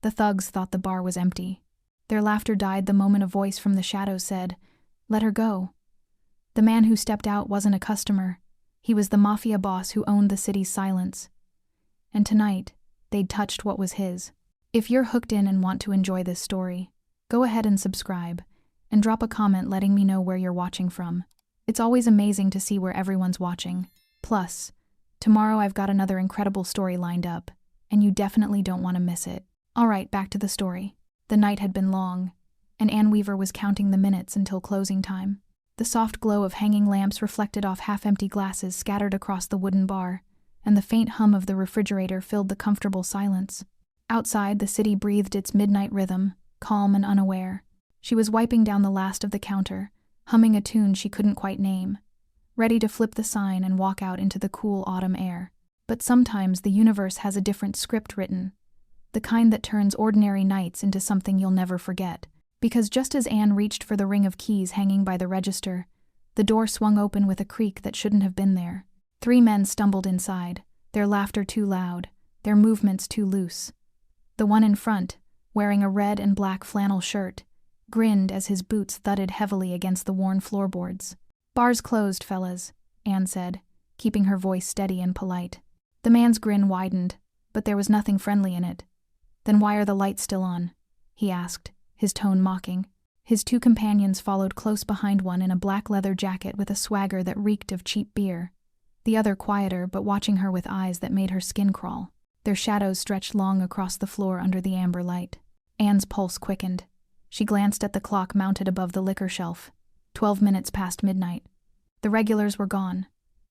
The thugs thought the bar was empty. Their laughter died the moment a voice from the shadows said, "Let her go." The man who stepped out wasn't a customer. He was the Mafia boss who owned the city's silence. And tonight, they'd touched what was his. If you're hooked in and want to enjoy this story, go ahead and subscribe, and drop a comment letting me know where you're watching from. It's always amazing to see where everyone's watching. Plus, tomorrow I've got another incredible story lined up, and you definitely don't want to miss it. Alright, back to the story. The night had been long, and Anne Weaver was counting the minutes until closing time. The soft glow of hanging lamps reflected off half-empty glasses scattered across the wooden bar, and the faint hum of the refrigerator filled the comfortable silence. Outside, the city breathed its midnight rhythm, calm and unaware. She was wiping down the last of the counter, humming a tune she couldn't quite name, ready to flip the sign and walk out into the cool autumn air. But sometimes the universe has a different script written, the kind that turns ordinary nights into something you'll never forget. Because just as Anne reached for the ring of keys hanging by the register, the door swung open with a creak that shouldn't have been there. 3 men stumbled inside, their laughter too loud, their movements too loose. The one in front, wearing a red and black flannel shirt, grinned as his boots thudded heavily against the worn floorboards. "Bar's closed, fellas," Anne said, keeping her voice steady and polite. The man's grin widened, but there was nothing friendly in it. "Then why are the lights still on?" he asked, his tone mocking. His 2 companions followed close behind, one in a black leather jacket with a swagger that reeked of cheap beer, the other quieter but watching her with eyes that made her skin crawl. Their shadows stretched long across the floor under the amber light. Anne's pulse quickened. She glanced at the clock mounted above the liquor shelf. 12 minutes past midnight. The regulars were gone.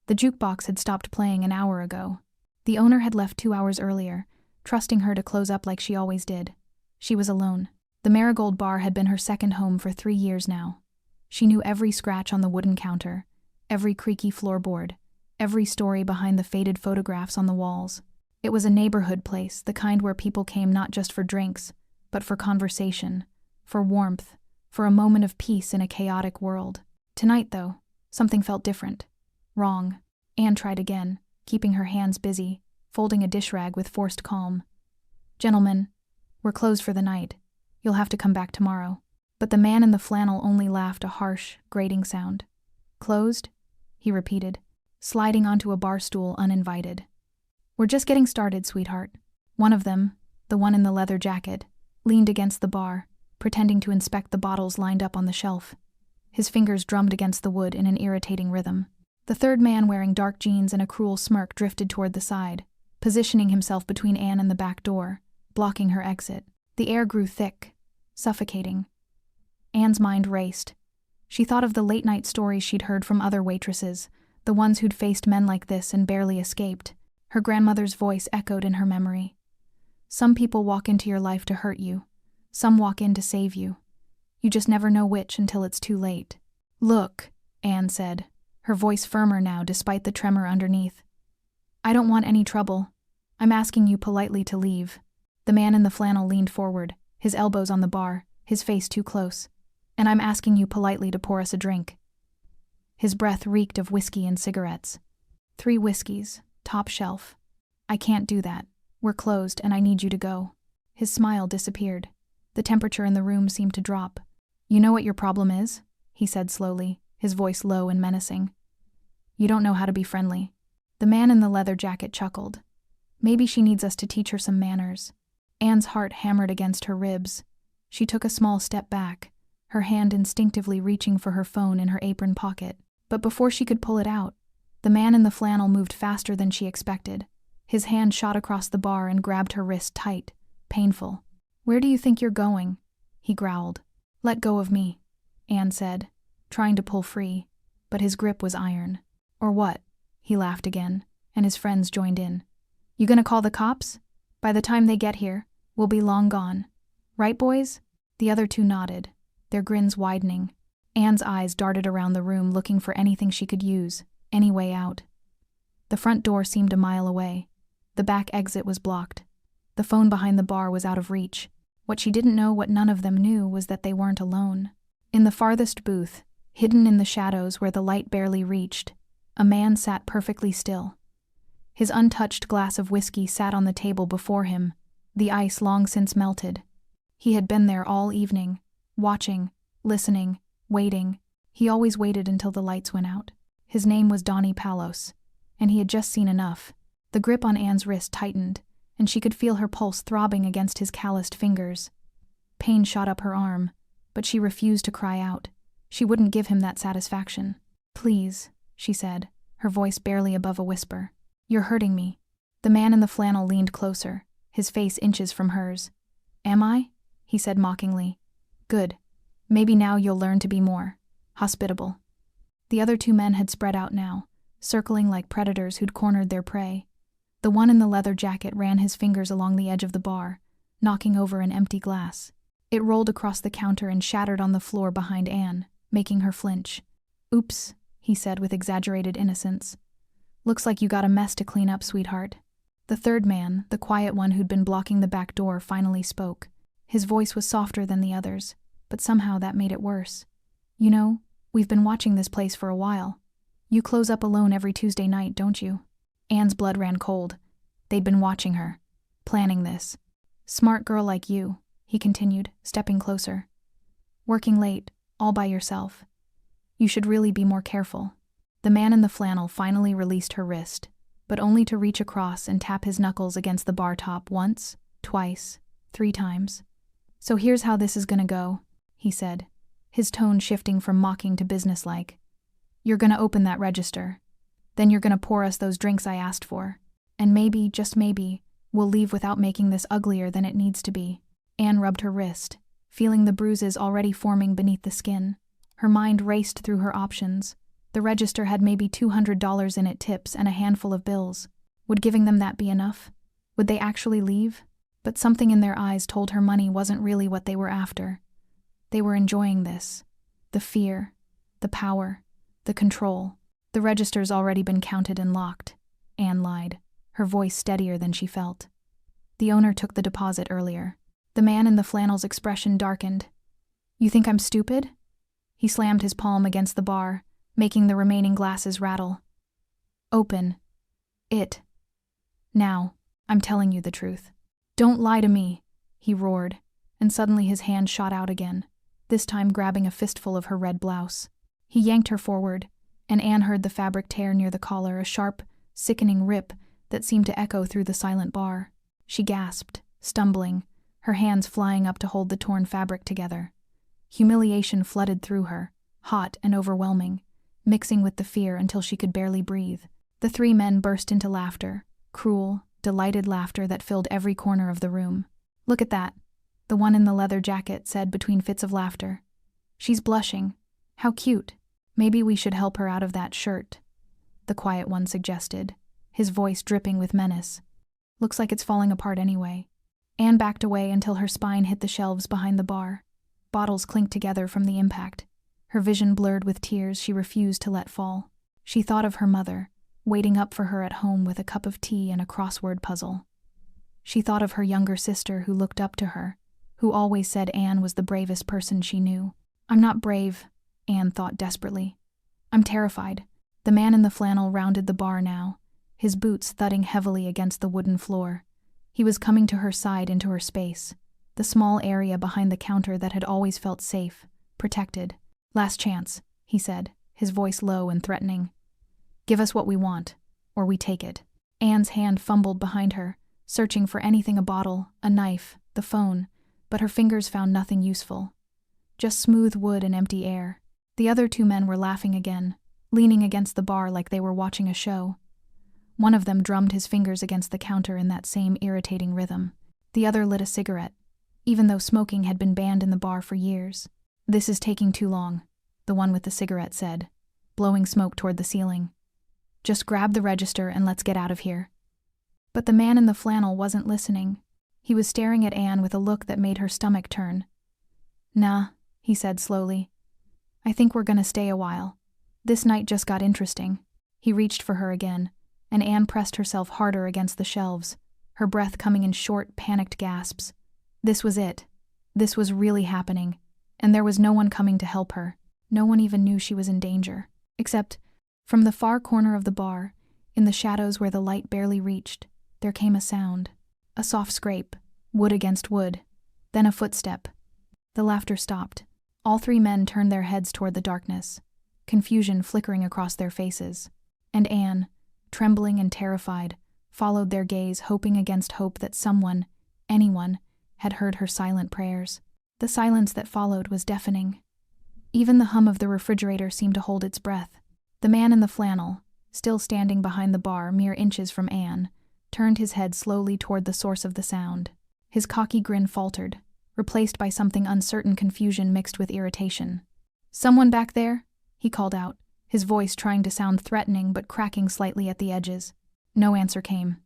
The jukebox had stopped playing an hour ago. The owner had left 2 hours earlier, trusting her to close up like she always did. She was alone. The Marigold Bar had been her second home for 3 years now. She knew every scratch on the wooden counter, every creaky floorboard, every story behind the faded photographs on the walls. It was a neighborhood place, the kind where people came not just for drinks, but for conversation, for warmth, for a moment of peace in a chaotic world. Tonight, though, something felt different. Wrong. Anne tried again, keeping her hands busy, folding a dish rag with forced calm. "Gentlemen, we're closed for the night. You'll have to come back tomorrow." But the man in the flannel only laughed a harsh, grating sound. "Closed?" he repeated, sliding onto a bar stool uninvited. "We're just getting started, sweetheart." One of them, the one in the leather jacket, leaned against the bar, pretending to inspect the bottles lined up on the shelf. His fingers drummed against the wood in an irritating rhythm. The third man, wearing dark jeans and a cruel smirk, drifted toward the side, positioning himself between Anne and the back door, blocking her exit. The air grew thick, suffocating. Anne's mind raced. She thought of the late-night stories she'd heard from other waitresses, the ones who'd faced men like this and barely escaped. Her grandmother's voice echoed in her memory. "Some people walk into your life to hurt you. Some walk in to save you. You just never know which until it's too late." "Look," Anne said, her voice firmer now despite the tremor underneath. "I don't want any trouble. I'm asking you politely to leave." The man in the flannel leaned forward, his elbows on the bar, his face too close. "And I'm asking you politely to pour us a drink." His breath reeked of whiskey and cigarettes. 3 whiskeys, top shelf. "I can't do that. We're closed and I need you to go." His smile disappeared. The temperature in the room seemed to drop. "You know what your problem is?" he said slowly, his voice low and menacing. "You don't know how to be friendly." The man in the leather jacket chuckled. "Maybe she needs us to teach her some manners." Anne's heart hammered against her ribs. She took a small step back, her hand instinctively reaching for her phone in her apron pocket. But before she could pull it out, the man in the flannel moved faster than she expected. His hand shot across the bar and grabbed her wrist tight, painful. "Where do you think you're going?" he growled. "Let go of me," Anne said, trying to pull free, but his grip was iron. "Or what?" He laughed again, and his friends joined in. "You gonna call the cops? By the time they get here, we'll be long gone. Right, boys?" The other 2 nodded, their grins widening. Anne's eyes darted around the room looking for anything she could use, any way out. The front door seemed a mile away. The back exit was blocked. The phone behind the bar was out of reach. What she didn't know, what none of them knew, was that they weren't alone. In the farthest booth, hidden in the shadows where the light barely reached, a man sat perfectly still. His untouched glass of whiskey sat on the table before him, The ice long since melted. He had been there all evening, watching, listening, waiting. He always waited until the lights went out. His name was Donnie Palos, and he had just seen enough. The grip on Anne's wrist tightened, and she could feel her pulse throbbing against his calloused fingers. Pain shot up her arm, but she refused to cry out. She wouldn't give him that satisfaction. "Please," she said, her voice barely above a whisper. "You're hurting me." The man in the flannel leaned closer, his face inches from hers. "Am I?" he said mockingly. "Good. Maybe now you'll learn to be more hospitable." The other two men had spread out now, circling like predators who'd cornered their prey. The one in the leather jacket ran his fingers along the edge of the bar, knocking over an empty glass. It rolled across the counter and shattered on the floor behind Anne, making her flinch. "Oops," he said with exaggerated innocence. "Looks like you got a mess to clean up, sweetheart." The third man, the quiet one who'd been blocking the back door, finally spoke. His voice was softer than the others, but somehow that made it worse. "You know, we've been watching this place for a while. You close up alone every Tuesday night, don't you?" Anne's blood ran cold. They'd been watching her, planning this. "Smart girl like you," he continued, stepping closer. "Working late, all by yourself. You should really be more careful." The man in the flannel finally released her wrist, but only to reach across and tap his knuckles against the bar top once, twice, 3 times. "So here's how this is gonna go," he said, his tone shifting from mocking to businesslike. "You're gonna open that register. Then you're gonna pour us those drinks I asked for. And maybe, just maybe, we'll leave without making this uglier than it needs to be." Anne rubbed her wrist, feeling the bruises already forming beneath the skin. Her mind raced through her options. The register had maybe $200 in it, tips and a handful of bills. Would giving them that be enough? Would they actually leave? But something in their eyes told her money wasn't really what they were after. They were enjoying this. The fear, the power, the control. "The register's already been counted and locked," Anne lied, her voice steadier than she felt. "The owner took the deposit earlier." The man in the flannel's expression darkened. "You think I'm stupid?" He slammed his palm against the bar, making the remaining glasses rattle. "Open it. Now, I'm telling you the truth." "Don't lie to me," he roared, and suddenly his hand shot out again, this time grabbing a fistful of her red blouse. He yanked her forward, and Anne heard the fabric tear near the collar, a sharp, sickening rip that seemed to echo through the silent bar. She gasped, stumbling, her hands flying up to hold the torn fabric together. Humiliation flooded through her, hot and overwhelming, mixing with the fear until she could barely breathe. The 3 men burst into laughter, cruel, delighted laughter that filled every corner of the room. "Look at that," the one in the leather jacket said between fits of laughter. "She's blushing. How cute. Maybe we should help her out of that shirt," the quiet one suggested, his voice dripping with menace. "Looks like it's falling apart anyway." Anne backed away until her spine hit the shelves behind the bar. Bottles clinked together from the impact. Her vision blurred with tears she refused to let fall. She thought of her mother, waiting up for her at home with a cup of tea and a crossword puzzle. She thought of her younger sister who looked up to her, who always said Anne was the bravest person she knew. "I'm not brave," Anne thought desperately. "I'm terrified." The man in the flannel rounded the bar now, his boots thudding heavily against the wooden floor. He was coming to her side into her space, the small area behind the counter that had always felt safe, protected. "Last chance," he said, his voice low and threatening. "Give us what we want, or we take it." Anne's hand fumbled behind her, searching for anything, a bottle, a knife, the phone, but her fingers found nothing useful. Just smooth wood and empty air. The other 2 men were laughing again, leaning against the bar like they were watching a show. One of them drummed his fingers against the counter in that same irritating rhythm. The other lit a cigarette, even though smoking had been banned in the bar for years. "This is taking too long," the one with the cigarette said, blowing smoke toward the ceiling. "Just grab the register and let's get out of here." But the man in the flannel wasn't listening. He was staring at Anne with a look that made her stomach turn. "Nah," he said slowly. "I think we're gonna stay a while. This night just got interesting." He reached for her again, and Anne pressed herself harder against the shelves, her breath coming in short, panicked gasps. This was it. This was really happening, and there was no one coming to help her. No one even knew she was in danger. Except, from the far corner of the bar, in the shadows where the light barely reached, there came a sound. A soft scrape, Wood against wood. Then a footstep. The laughter stopped. All three men turned their heads toward the darkness, confusion flickering across their faces. And Anne, trembling and terrified, followed their gaze, hoping against hope that someone, anyone, had heard her silent prayers. The silence that followed was deafening. Even the hum of the refrigerator seemed to hold its breath. The man in the flannel, still standing behind the bar mere inches from Anne, turned his head slowly toward the source of the sound. His cocky grin faltered, replaced by something uncertain confusion mixed with irritation. "Someone back there?" he called out, his voice trying to sound threatening but cracking slightly at the edges. No answer came.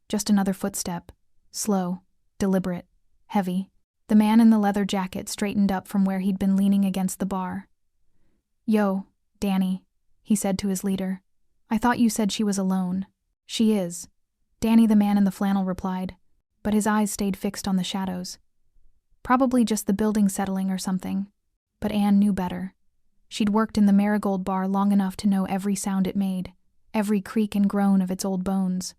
Just another footstep. Slow, deliberate, heavy. The man in the leather jacket straightened up from where he'd been leaning against the bar. "Yo, Danny," he said to his leader. "I thought you said she was alone." "She is," Danny the man in the flannel replied, but his eyes stayed fixed on the shadows. Probably just the building settling or something. But Anne knew better. She'd worked in the Marigold bar long enough to know every sound it made, every creak and groan of its old bones.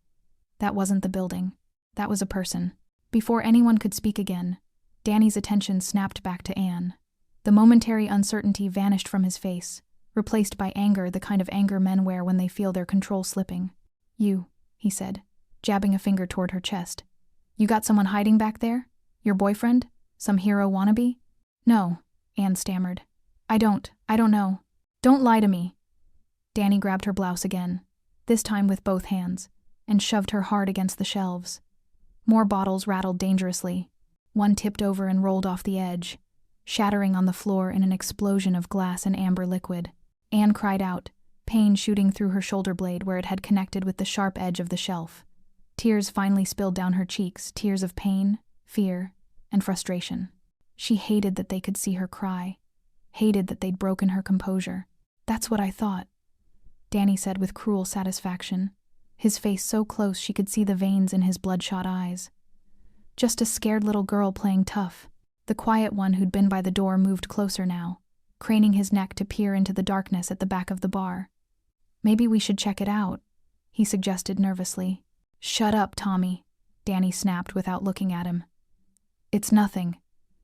That wasn't the building. That was a person. Before anyone could speak again, Danny's attention snapped back to Anne. The momentary uncertainty vanished from his face, replaced by anger, the kind of anger men wear when they feel their control slipping. "You," he said, jabbing a finger toward her chest. "You got someone hiding back there? Your boyfriend? Some hero wannabe?" "No," Anne stammered. I don't know. Don't lie to me." Danny grabbed her blouse again, this time with both hands, and shoved her hard against the shelves. More bottles rattled dangerously. One tipped over and rolled off the edge, shattering on the floor in an explosion of glass and amber liquid. Anne cried out, pain shooting through her shoulder blade where it had connected with the sharp edge of the shelf. Tears finally spilled down her cheeks, tears of pain, fear, and frustration. She hated that they could see her cry, hated that they'd broken her composure. "That's what I thought," Danny said with cruel satisfaction, his face so close she could see the veins in his bloodshot eyes. Just a scared little girl playing tough. The quiet one who'd been by the door moved closer now, craning his neck to peer into the darkness at the back of the bar. "Maybe we should check it out," he suggested nervously. "Shut up, Tommy," Danny snapped without looking at him. "It's nothing.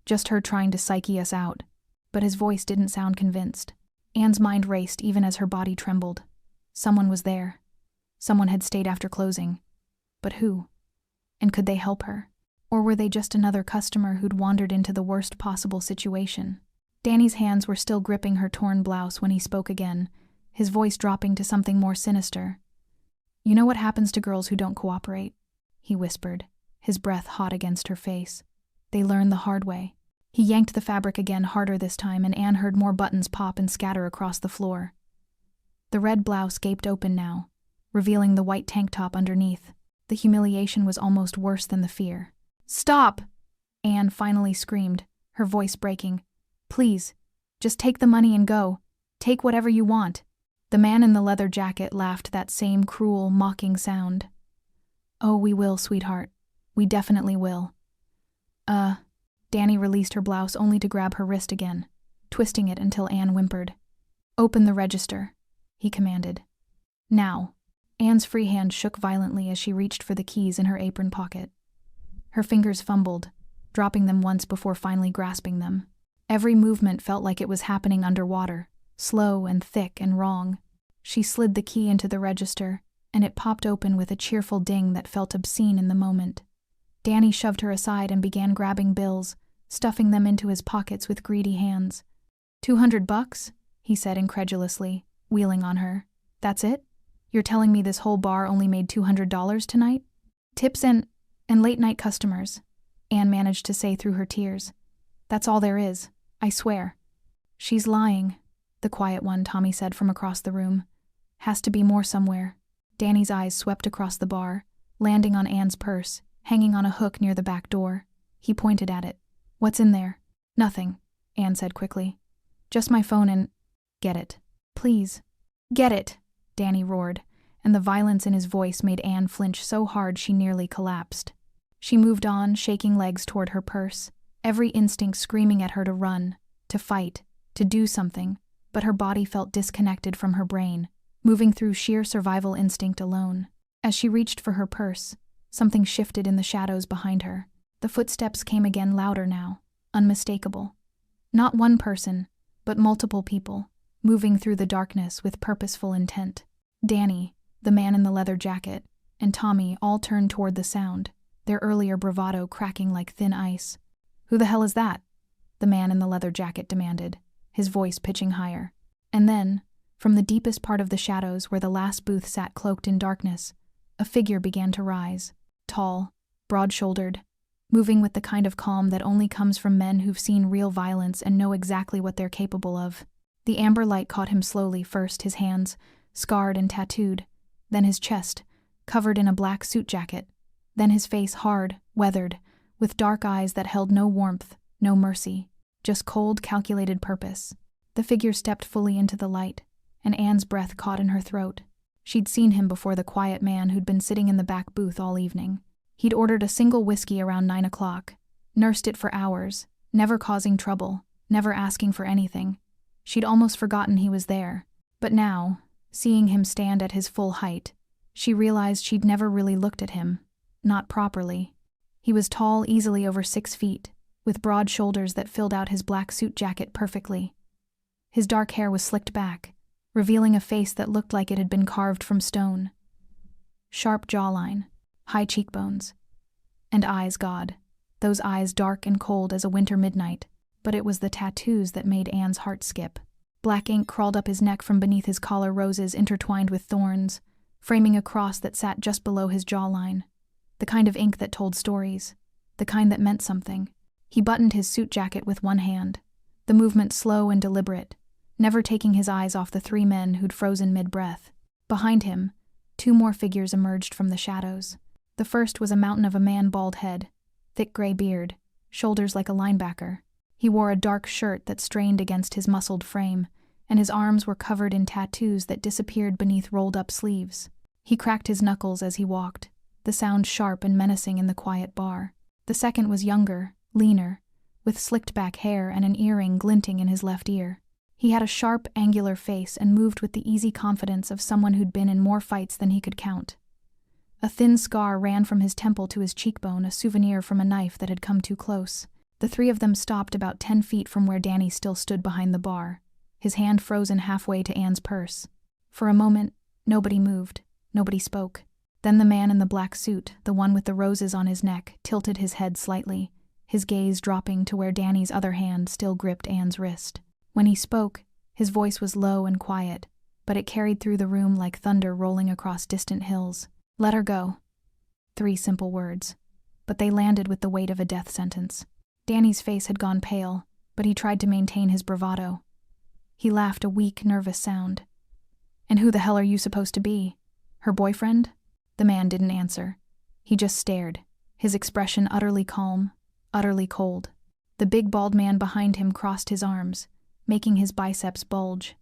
Just her trying to psyche us out." But his voice didn't sound convinced. Anne's mind raced even as her body trembled. Someone was there. Someone had stayed after closing. But who? And could they help her? Or were they just another customer who'd wandered into the worst possible situation? Danny's hands were still gripping her torn blouse when he spoke again, his voice dropping to something more sinister. "You know what happens to girls who don't cooperate?" he whispered, his breath hot against her face. "They learn the hard way." He yanked the fabric again, harder this time, and Anne heard more buttons pop and scatter across the floor. The red blouse gaped open now, revealing the white tank top underneath. The humiliation was almost worse than the fear. "Stop!" Anne finally screamed, her voice breaking. "Please, just take the money and go. Take whatever you want." The man in the leather jacket laughed that same cruel, mocking sound. "Oh, we will, sweetheart. We definitely will." Danny released her blouse only to grab her wrist again, twisting it until Anne whimpered. "Open the register," he commanded. "Now." Anne's free hand shook violently as she reached for the keys in her apron pocket. Her fingers fumbled, dropping them once before finally grasping them. Every movement felt like it was happening underwater, slow and thick and wrong. She slid the key into the register, and it popped open with a cheerful ding that felt obscene in the moment. Danny shoved her aside and began grabbing bills, stuffing them into his pockets with greedy hands. $200, he said incredulously, wheeling on her. "That's it? You're telling me this whole bar only made $200 tonight?" "Tips and late-night customers," Anne managed to say through her tears. "That's all there is, I swear." "She's lying," the quiet one, Tommy said from across the room. "Has to be more somewhere." Danny's eyes swept across the bar, landing on Anne's purse, hanging on a hook near the back door. He pointed at it. "What's in there?" "Nothing," Anne said quickly. "Just my phone and—" "Get it. Please." "Get it," Danny roared, and the violence in his voice made Anne flinch so hard she nearly collapsed. She moved on, shaking legs toward her purse, every instinct screaming at her to run, to fight, to do something, but her body felt disconnected from her brain, moving through sheer survival instinct alone. As she reached for her purse, something shifted in the shadows behind her. The footsteps came again, louder now, unmistakable. Not one person, but multiple people, moving through the darkness with purposeful intent. Danny, the man in the leather jacket, and Tommy all turned toward the sound, their earlier bravado cracking like thin ice. "Who the hell is that?" the man in the leather jacket demanded, his voice pitching higher. And then, from the deepest part of the shadows where the last booth sat cloaked in darkness, a figure began to rise, tall, broad-shouldered, moving with the kind of calm that only comes from men who've seen real violence and know exactly what they're capable of. The amber light caught him slowly, first his hands, scarred and tattooed, then his chest, covered in a black suit jacket, then his face hard, weathered, with dark eyes that held no warmth, no mercy, just cold, calculated purpose. The figure stepped fully into the light, and Anne's breath caught in her throat. She'd seen him before, the quiet man who'd been sitting in the back booth all evening. He'd ordered a single whiskey around 9 o'clock, nursed it for hours, never causing trouble, never asking for anything. She'd almost forgotten he was there. But now, seeing him stand at his full height, she realized she'd never really looked at him. Not properly. He was tall, easily over 6 feet, with broad shoulders that filled out his black suit jacket perfectly. His dark hair was slicked back, revealing a face that looked like it had been carved from stone. Sharp jawline, high cheekbones, and eyes, God, those eyes dark and cold as a winter midnight. But it was the tattoos that made Anne's heart skip. Black ink crawled up his neck from beneath his collar, roses intertwined with thorns, framing a cross that sat just below his jawline. The kind of ink that told stories, the kind that meant something. He buttoned his suit jacket with one hand, the movement slow and deliberate, never taking his eyes off the 3 men who'd frozen mid-breath. Behind him, 2 more figures emerged from the shadows. The first was a mountain of a man, bald head, thick gray beard, shoulders like a linebacker. He wore a dark shirt that strained against his muscled frame, and his arms were covered in tattoos that disappeared beneath rolled-up sleeves. He cracked his knuckles as he walked, the sound sharp and menacing in the quiet bar. The second was younger, leaner, with slicked-back hair and an earring glinting in his left ear. He had a sharp, angular face and moved with the easy confidence of someone who'd been in more fights than he could count. A thin scar ran from his temple to his cheekbone, a souvenir from a knife that had come too close. The 3 of them stopped about 10 feet from where Danny still stood behind the bar, his hand frozen halfway to Anne's purse. For a moment, nobody moved, nobody spoke. Then the man in the black suit, the one with the roses on his neck, tilted his head slightly, his gaze dropping to where Danny's other hand still gripped Anne's wrist. When he spoke, his voice was low and quiet, but it carried through the room like thunder rolling across distant hills. "Let her go." 3 simple words, but they landed with the weight of a death sentence. Danny's face had gone pale, but he tried to maintain his bravado. He laughed, a weak, nervous sound. "And who the hell are you supposed to be? Her boyfriend?" The man didn't answer. He just stared, his expression utterly calm, utterly cold. The big bald man behind him crossed his arms, making his biceps bulge.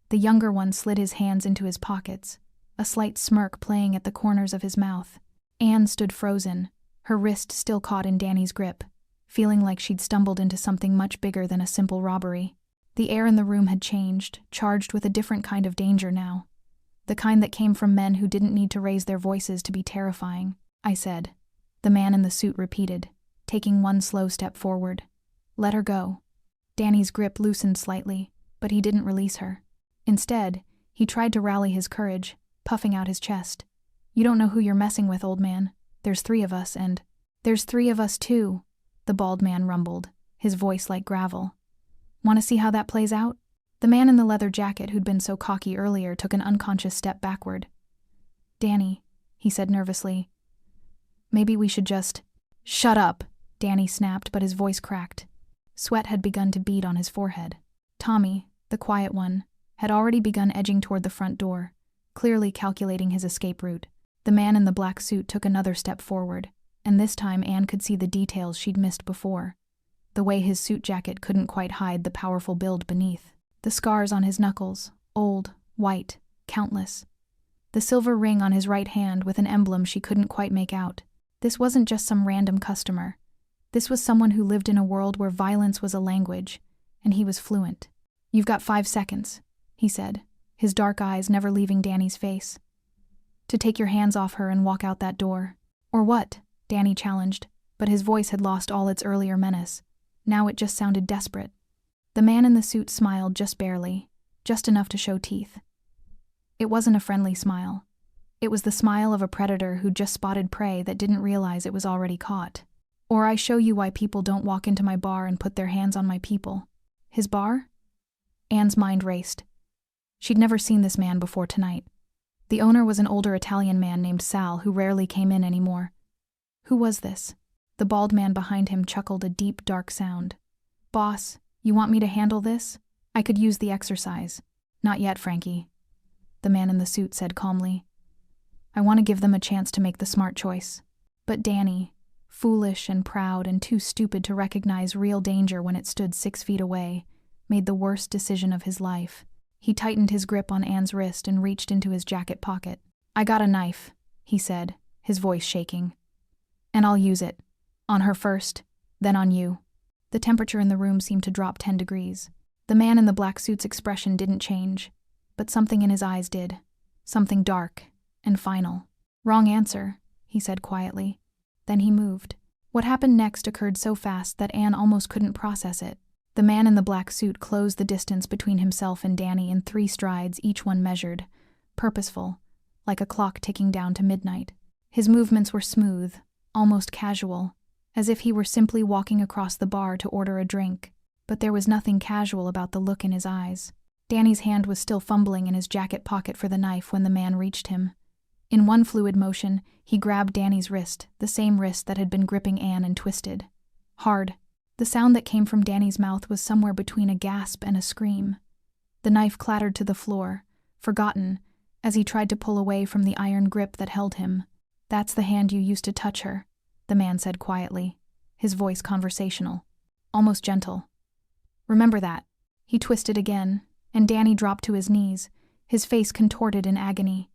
The younger one slid his hands into his pockets, a slight smirk playing at the corners of his mouth. Anne stood frozen, her wrist still caught in Danny's grip, feeling like she'd stumbled into something much bigger than a simple robbery. The air in the room had changed, charged with a different kind of danger now. The kind that came from men who didn't need to raise their voices to be terrifying. "I said," the man in the suit repeated, taking one slow step forward. "Let her go." Danny's grip loosened slightly, but he didn't release her. Instead, he tried to rally his courage, puffing out his chest. "You don't know who you're messing with, old man. There's 3 of us, and—" "There's 3 of us too," the bald man rumbled, his voice like gravel. "Want to see how that plays out?" The man in the leather jacket who'd been so cocky earlier took an unconscious step backward. "Danny," he said nervously, "maybe we should just—" "Shut up," Danny snapped, but his voice cracked. Sweat had begun to bead on his forehead. Tommy, the quiet one, had already begun edging toward the front door, clearly calculating his escape route. The man in the black suit took another step forward, and this time Anne could see the details she'd missed before. The way his suit jacket couldn't quite hide the powerful build beneath. The scars on his knuckles, old, white, countless. The silver ring on his right hand with an emblem she couldn't quite make out. This wasn't just some random customer. This was someone who lived in a world where violence was a language, and he was fluent. "You've got 5 seconds, he said, his dark eyes never leaving Danny's face. "To take your hands off her and walk out that door." "Or what?" Danny challenged, but his voice had lost all its earlier menace. Now it just sounded desperate. The man in the suit smiled just barely, just enough to show teeth. It wasn't a friendly smile. It was the smile of a predator who'd just spotted prey that didn't realize it was already caught. Or I show you why people don't walk into my bar and put their hands on my people. His bar? Anne's mind raced. She'd never seen this man before tonight. The owner was an older Italian man named Sal who rarely came in anymore. Who was this? The bald man behind him chuckled a deep, dark sound. Boss, you want me to handle this? I could use the exercise. Not yet, Frankie. The man in the suit said calmly. I want to give them a chance to make the smart choice. But Danny, foolish and proud and too stupid to recognize real danger when it stood 6 feet away, made the worst decision of his life. He tightened his grip on Anne's wrist and reached into his jacket pocket. I got a knife, he said, his voice shaking. And I'll use it. On her first, then on you. The temperature in the room seemed to drop 10 degrees. The man in the black suit's expression didn't change, but something in his eyes did. Something dark and final. Wrong answer, he said quietly. Then he moved. What happened next occurred so fast that Anne almost couldn't process it. The man in the black suit closed the distance between himself and Danny in 3 strides, each one measured, purposeful, like a clock ticking down to midnight. His movements were smooth, almost casual, as if he were simply walking across the bar to order a drink. But there was nothing casual about the look in his eyes. Danny's hand was still fumbling in his jacket pocket for the knife when the man reached him. In one fluid motion, he grabbed Danny's wrist, the same wrist that had been gripping Anne, and twisted. Hard. The sound that came from Danny's mouth was somewhere between a gasp and a scream. The knife clattered to the floor, forgotten, as he tried to pull away from the iron grip that held him. That's the hand you used to touch her, the man said quietly, his voice conversational, almost gentle. Remember that. He twisted again, and Danny dropped to his knees, his face contorted in agony.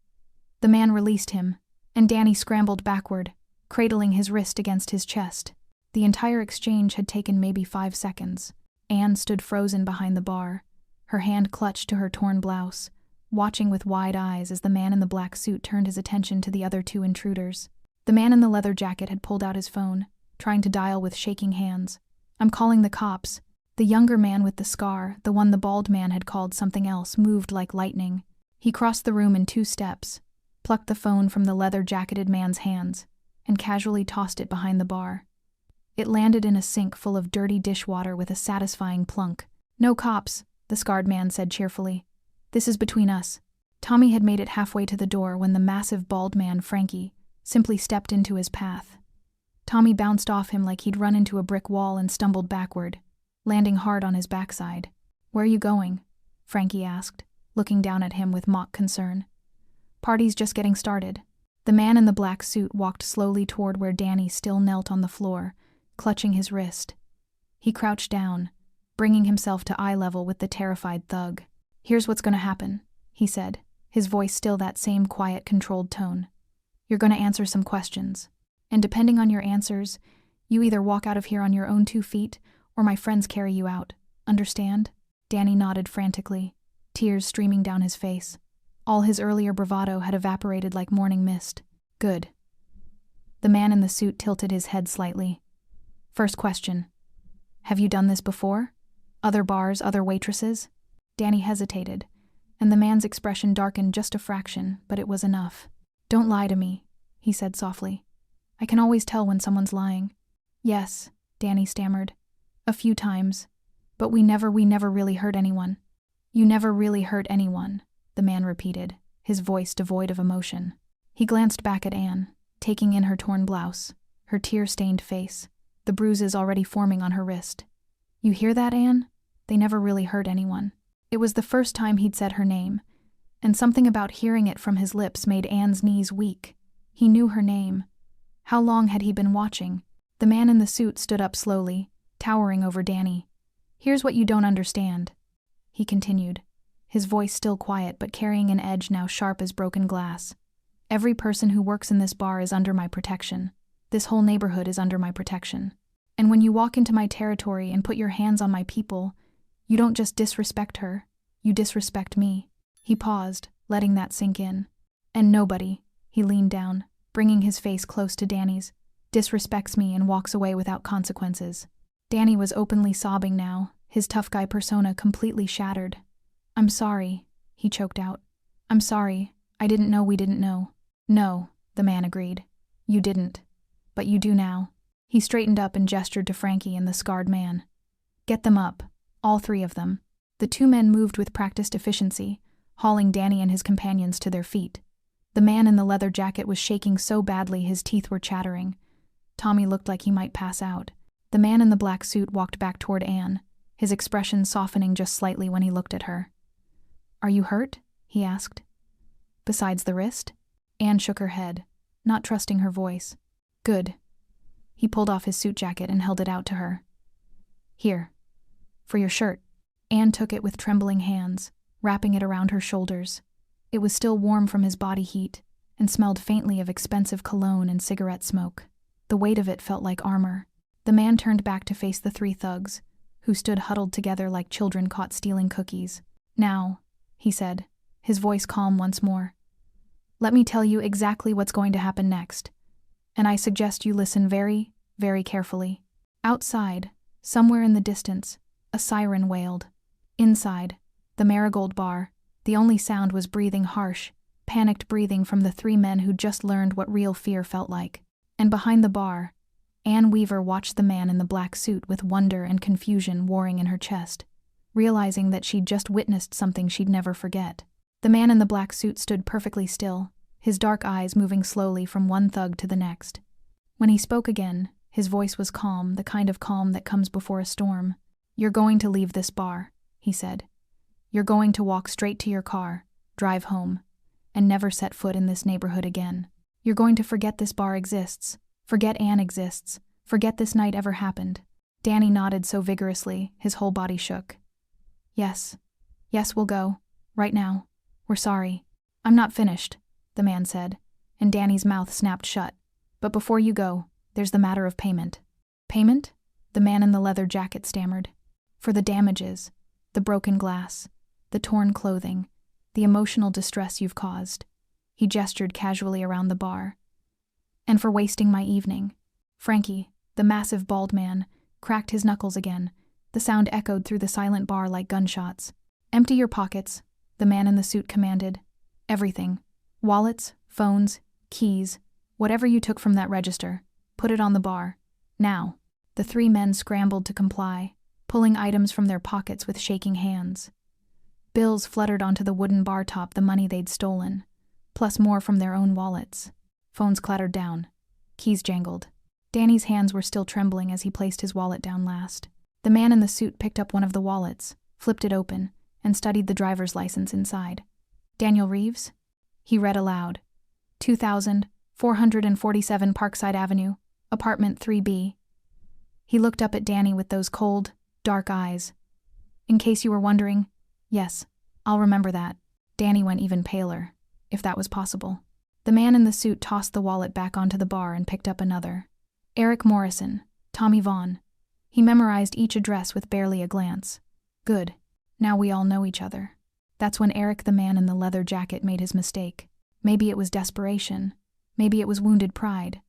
The man released him, and Danny scrambled backward, cradling his wrist against his chest. The entire exchange had taken maybe 5 seconds. Anne stood frozen behind the bar, her hand clutched to her torn blouse, watching with wide eyes as the man in the black suit turned his attention to the other 2 intruders. The man in the leather jacket had pulled out his phone, trying to dial with shaking hands. I'm calling the cops. The younger man with the scar, the one the bald man had called something else, moved like lightning. He crossed the room in 2 steps, plucked the phone from the leather-jacketed man's hands, and casually tossed it behind the bar. It landed in a sink full of dirty dishwater with a satisfying plunk. No cops, the scarred man said cheerfully. This is between us. Tommy had made it halfway to the door when the massive bald man, Frankie, simply stepped into his path. Tommy bounced off him like he'd run into a brick wall and stumbled backward, landing hard on his backside. Where are you going? Frankie asked, looking down at him with mock concern. Party's just getting started. The man in the black suit walked slowly toward where Danny still knelt on the floor, clutching his wrist. He crouched down, bringing himself to eye level with the terrified thug. Here's what's going to happen, he said, his voice still that same quiet, controlled tone. You're going to answer some questions. And depending on your answers, you either walk out of here on your own 2 feet, or my friends carry you out. Understand? Danny nodded frantically, tears streaming down his face. All his earlier bravado had evaporated like morning mist. Good. The man in the suit tilted his head slightly. First question. Have you done this before? Other bars, other waitresses? Danny hesitated, and the man's expression darkened just a fraction, but it was enough. Don't lie to me, he said softly. I can always tell when someone's lying. Yes, Danny stammered. A few times. But we never really hurt anyone. You never really hurt anyone, the man repeated, his voice devoid of emotion. He glanced back at Anne, taking in her torn blouse, her tear-stained face, the bruises already forming on her wrist. You hear that, Anne? They never really hurt anyone. It was the first time he'd said her name, and something about hearing it from his lips made Anne's knees weak. He knew her name. How long had he been watching? The man in the suit stood up slowly, towering over Danny. Here's what you don't understand, he continued, his voice still quiet but carrying an edge now sharp as broken glass. Every person who works in this bar is under my protection. This whole neighborhood is under my protection. And when you walk into my territory and put your hands on my people, you don't just disrespect her, you disrespect me. He paused, letting that sink in. And nobody, he leaned down, bringing his face close to Danny's, disrespects me and walks away without consequences. Danny was openly sobbing now, his tough guy persona completely shattered. "I'm sorry," he choked out. "I'm sorry. I didn't know we didn't know." "No," the man agreed. "You didn't. But you do now." He straightened up and gestured to Frankie and the scarred man. "Get them up, all three of them." The two men moved with practiced efficiency, hauling Danny and his companions to their feet. The man in the leather jacket was shaking so badly his teeth were chattering. Tommy looked like he might pass out. The man in the black suit walked back toward Anne, his expression softening just slightly when he looked at her. "Are you hurt?" he asked. "Besides the wrist?" Anne shook her head, not trusting her voice. "Good." He pulled off his suit jacket and held it out to her. "Here. For your shirt." Anne took it with trembling hands, wrapping it around her shoulders. It was still warm from his body heat and smelled faintly of expensive cologne and cigarette smoke. The weight of it felt like armor. The man turned back to face the three thugs, who stood huddled together like children caught stealing cookies. "Now," he said, his voice calm once more, "let me tell you exactly what's going to happen next. And I suggest you listen very, very carefully." Outside, somewhere in the distance, a siren wailed. Inside, the Marigold bar, the only sound was breathing harsh, panicked breathing from the three men who'd just learned what real fear felt like. And behind the bar, Anne Weaver watched the man in the black suit with wonder and confusion warring in her chest, realizing that she'd just witnessed something she'd never forget. The man in the black suit stood perfectly still, his dark eyes moving slowly from one thug to the next. When he spoke again, his voice was calm, the kind of calm that comes before a storm. "You're going to leave this bar," he said. "You're going to walk straight to your car, drive home, and never set foot in this neighborhood again. You're going to forget this bar exists, forget Anne exists, forget this night ever happened." Danny nodded so vigorously, his whole body shook. Yes, we'll go. Right now. We're sorry." "I'm not finished," the man said, and Danny's mouth snapped shut. "But before you go, there's the matter of payment." "Payment?" the man in the leather jacket stammered. "For the damages, the broken glass, the torn clothing, the emotional distress you've caused." He gestured casually around the bar. "And for wasting my evening." Frankie, the massive bald man, cracked his knuckles again. The sound echoed through the silent bar like gunshots. "Empty your pockets," the man in the suit commanded. "Everything. Wallets, phones, keys, whatever you took from that register. Put it on the bar. Now." The three men scrambled to comply, pulling items from their pockets with shaking hands. Bills fluttered onto the wooden bar top, the money they'd stolen, plus more from their own wallets. Phones clattered down. Keys jangled. Danny's hands were still trembling as he placed his wallet down last. The man in the suit picked up one of the wallets, flipped it open, and studied the driver's license inside. "Daniel Reeves?" He read aloud. 2447 Parkside Avenue, apartment 3B. He looked up at Danny with those cold, dark eyes. "In case you were wondering, yes, I'll remember that." Danny went even paler, if that was possible. The man in the suit tossed the wallet back onto the bar and picked up another. Eric Morrison, Tommy Vaughn. He memorized each address with barely a glance. Good. Now we all know each other. That's when Eric, the man in the leather jacket, made his mistake. Maybe it was desperation. Maybe it was wounded pride.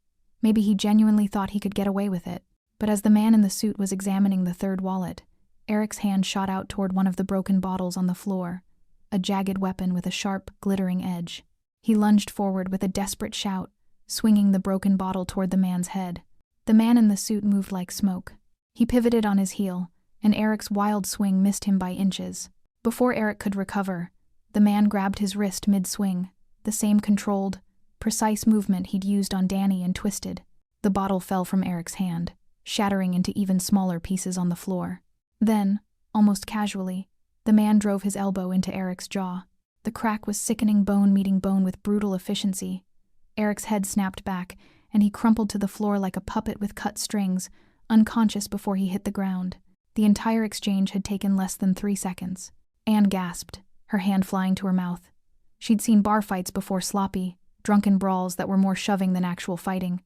Maybe he genuinely thought he could get away with it. But as the man in the suit was examining the third wallet, Eric's hand shot out toward one of the broken bottles on the floor, a jagged weapon with a sharp, glittering edge. He lunged forward with a desperate shout, swinging the broken bottle toward the man's head. The man in the suit moved like smoke. He pivoted on his heel, and Eric's wild swing missed him by inches. Before Eric could recover, the man grabbed his wrist mid-swing, the same controlled, precise movement he'd used on Danny, and twisted. The bottle fell from Eric's hand, shattering into even smaller pieces on the floor. Then, almost casually, the man drove his elbow into Eric's jaw. The crack was sickening, bone meeting bone with brutal efficiency. Eric's head snapped back, and he crumpled to the floor like a puppet with cut strings, unconscious before he hit the ground. The entire exchange had taken less than 3 seconds. Anne gasped, her hand flying to her mouth. She'd seen bar fights before, sloppy, drunken brawls that were more shoving than actual fighting.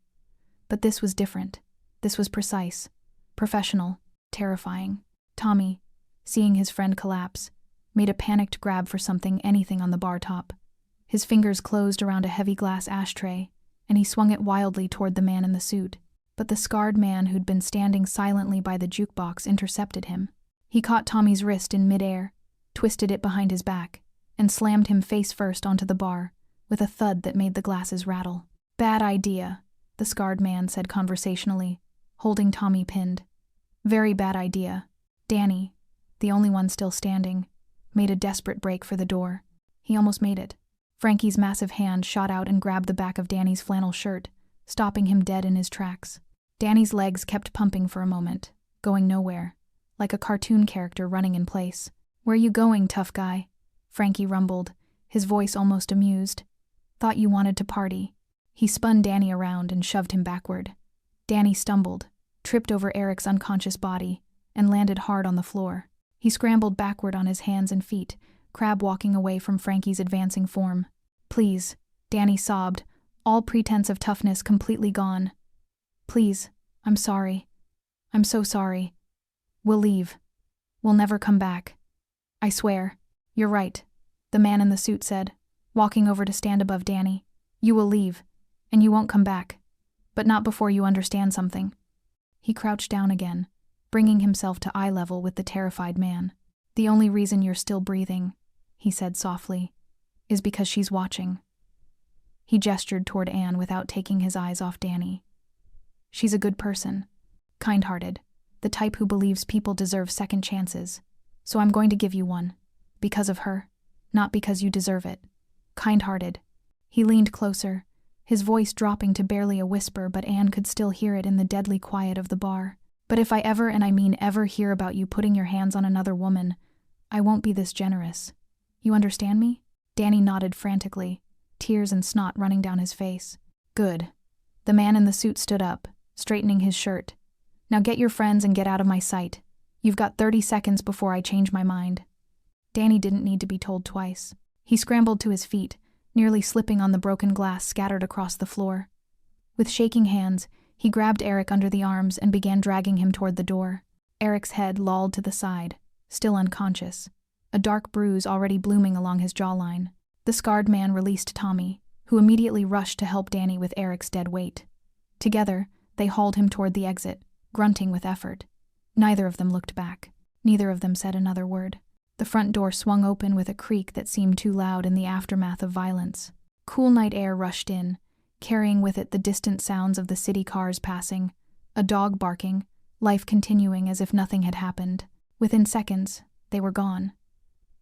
But this was different. This was precise, professional, terrifying. Tommy, seeing his friend collapse, made a panicked grab for something, anything on the bar top. His fingers closed around a heavy glass ashtray, and he swung it wildly toward the man in the suit. but the scarred man who'd been standing silently by the jukebox intercepted him. He caught Tommy's wrist in midair, twisted it behind his back, and slammed him face first onto the bar, with a thud that made the glasses rattle. "Bad idea," the scarred man said conversationally, holding Tommy pinned. "Very bad idea." Danny, the only one still standing, made a desperate break for the door. He almost made it. Frankie's massive hand shot out and grabbed the back of Danny's flannel shirt, stopping him dead in his tracks. Danny's legs kept pumping for a moment, going nowhere, like a cartoon character running in place. "Where you going, tough guy?" Frankie rumbled, his voice almost amused. "Thought you wanted to party." He spun Danny around and shoved him backward. Danny stumbled, tripped over Eric's unconscious body, and landed hard on the floor. He scrambled backward on his hands and feet, crab walking away from Frankie's advancing form. "Please," Danny sobbed, all pretense of toughness completely gone. "Please, I'm sorry. I'm so sorry. We'll leave. We'll never come back. I swear." "You're right," the man in the suit said, walking over to stand above Danny. "You will leave, and you won't come back. But not before you understand something." He crouched down again, bringing himself to eye level with the terrified man. "The only reason you're still breathing," he said softly, "is because she's watching." He gestured toward Anne without taking his eyes off Danny. "She's a good person, kind-hearted, the type who believes people deserve second chances. So I'm going to give you one. Because of her, not because you deserve it. Kind-hearted." He leaned closer, his voice dropping to barely a whisper, but Anne could still hear it in the deadly quiet of the bar. "But if I ever, and I mean ever, hear about you putting your hands on another woman, I won't be this generous. You understand me?" Danny nodded frantically, tears and snot running down his face. "Good." The man in the suit stood up, straightening his shirt. "Now get your friends and get out of my sight. You've got 30 seconds before I change my mind." Danny didn't need to be told twice. He scrambled to his feet, nearly slipping on the broken glass scattered across the floor. With shaking hands, he grabbed Eric under the arms and began dragging him toward the door. Eric's head lolled to the side, still unconscious, a dark bruise already blooming along his jawline. The scarred man released Tommy, who immediately rushed to help Danny with Eric's dead weight. Together, they hauled him toward the exit, grunting with effort. Neither of them looked back. Neither of them said another word. The front door swung open with a creak that seemed too loud in the aftermath of violence. Cool night air rushed in, carrying with it the distant sounds of the city cars passing, a dog barking, life continuing as if nothing had happened. Within seconds, they were gone.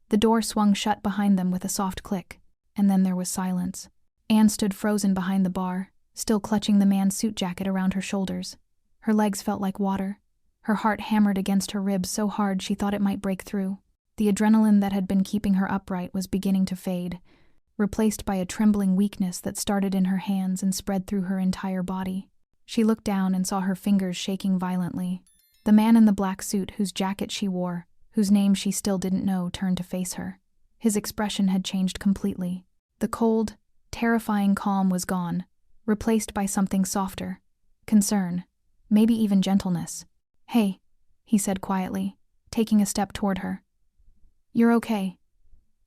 The door swung shut behind them with a soft click, and then there was silence. Anne stood frozen behind the bar, still clutching the man's suit jacket around her shoulders. Her legs felt like water. Her heart hammered against her ribs so hard she thought it might break through. The adrenaline that had been keeping her upright was beginning to fade, replaced by a trembling weakness that started in her hands and spread through her entire body. She looked down and saw her fingers shaking violently. The man in the black suit whose jacket she wore, whose name she still didn't know, turned to face her. His expression had changed completely. The cold, terrifying calm was gone, replaced by something softer. Concern, maybe even gentleness. "Hey," he said quietly, taking a step toward her. "You're okay.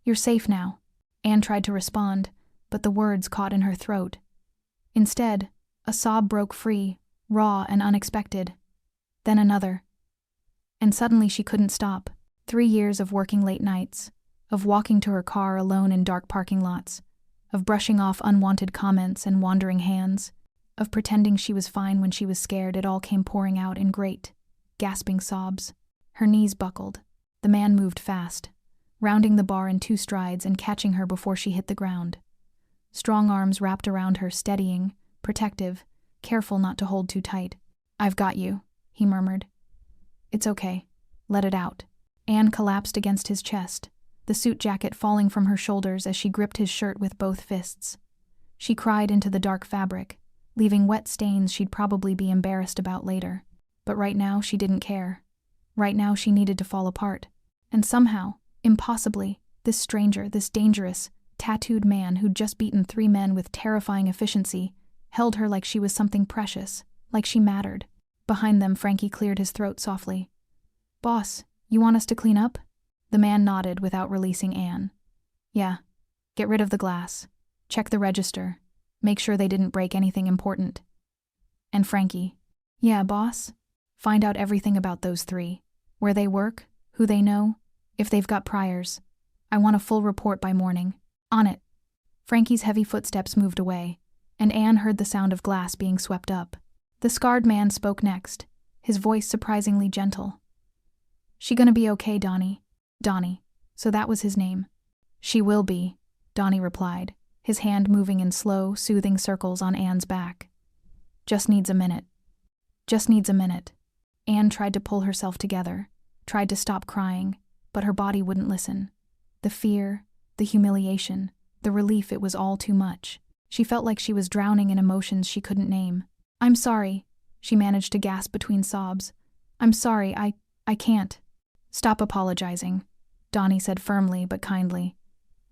You're safe now." Anne tried to respond, but the words caught in her throat. Instead, a sob broke free, raw and unexpected. Then another. And suddenly she couldn't stop. 3 years of working late nights, of walking to her car alone in dark parking lots, of brushing off unwanted comments and wandering hands, of pretending she was fine when she was scared, it all came pouring out in great, gasping sobs. Her knees buckled. The man moved fast, rounding the bar in 2 strides and catching her before she hit the ground. Strong arms wrapped around her, steadying, protective, careful not to hold too tight. "I've got you," he murmured. "It's okay. Let it out." Anne collapsed against his chest, the suit jacket falling from her shoulders as she gripped his shirt with both fists. She cried into the dark fabric, leaving wet stains she'd probably be embarrassed about later. But right now she didn't care. Right now she needed to fall apart. And somehow, impossibly, this stranger, this dangerous, tattooed man who'd just beaten 3 men with terrifying efficiency, held her like she was something precious, like she mattered. Behind them, Frankie cleared his throat softly. "Boss, you want us to clean up?" The man nodded without releasing Anne. "Yeah. Get rid of the glass. Check the register. Make sure they didn't break anything important." And Frankie, Yeah, boss? Find out everything about those three. Where they work, who they know, if they've got priors. I want a full report by morning. On it. Frankie's heavy footsteps moved away, and Anne heard the sound of glass being swept up. The scarred man spoke next, his voice surprisingly gentle. She gonna be okay, Donnie? Donnie. So that was his name. She will be, Donnie replied, his hand moving in slow, soothing circles on Anne's back. Just needs a minute. Just needs a minute. Anne tried to pull herself together, tried to stop crying, but her body wouldn't listen. The fear, the humiliation, the relief, it was all too much. She felt like she was drowning in emotions she couldn't name. I'm sorry, she managed to gasp between sobs. I'm sorry, I can't. Stop apologizing, Donnie said firmly but kindly.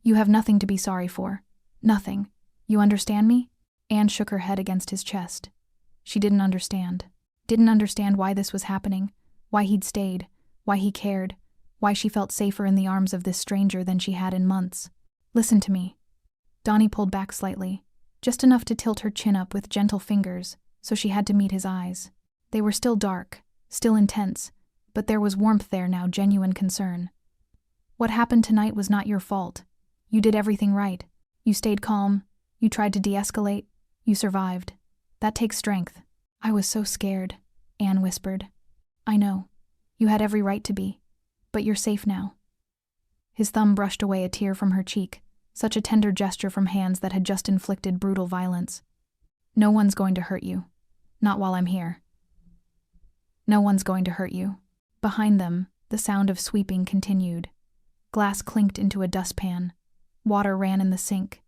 You have nothing to be sorry for. Nothing. You understand me? Anne shook her head against his chest. She didn't understand. Didn't understand why this was happening, why he'd stayed, why he cared, why she felt safer in the arms of this stranger than she had in months. Listen to me. Donnie pulled back slightly, just enough to tilt her chin up with gentle fingers, so she had to meet his eyes. They were still dark, still intense, but there was warmth there now, genuine concern. What happened tonight was not your fault. You did everything right. You stayed calm, you tried to de-escalate, you survived. That takes strength. I was so scared, Anne whispered. I know. You had every right to be. But you're safe now. His thumb brushed away a tear from her cheek, such a tender gesture from hands that had just inflicted brutal violence. No one's going to hurt you. Not while I'm here. No one's going to hurt you. Behind them, the sound of sweeping continued. Glass clinked into a dustpan. Water ran in the sink.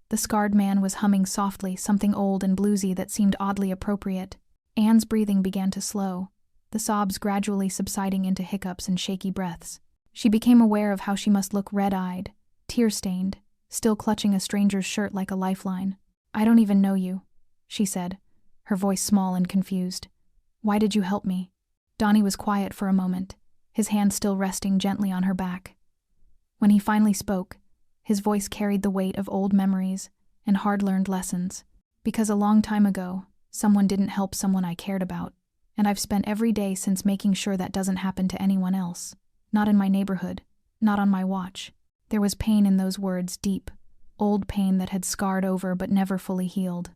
The scarred man was humming softly, something old and bluesy that seemed oddly appropriate. Anne's breathing began to slow, the sobs gradually subsiding into hiccups and shaky breaths. She became aware of how she must look red-eyed, tear-stained, still clutching a stranger's shirt like a lifeline. I don't even know you, she said, her voice small and confused. Why did you help me? Donnie was quiet for a moment, his hand still resting gently on her back. When he finally spoke, his voice carried the weight of old memories and hard-learned lessons. Because a long time ago, someone didn't help someone I cared about, and I've spent every day since making sure that doesn't happen to anyone else. Not in my neighborhood, not on my watch. There was pain in those words, deep, old pain that had scarred over but never fully healed.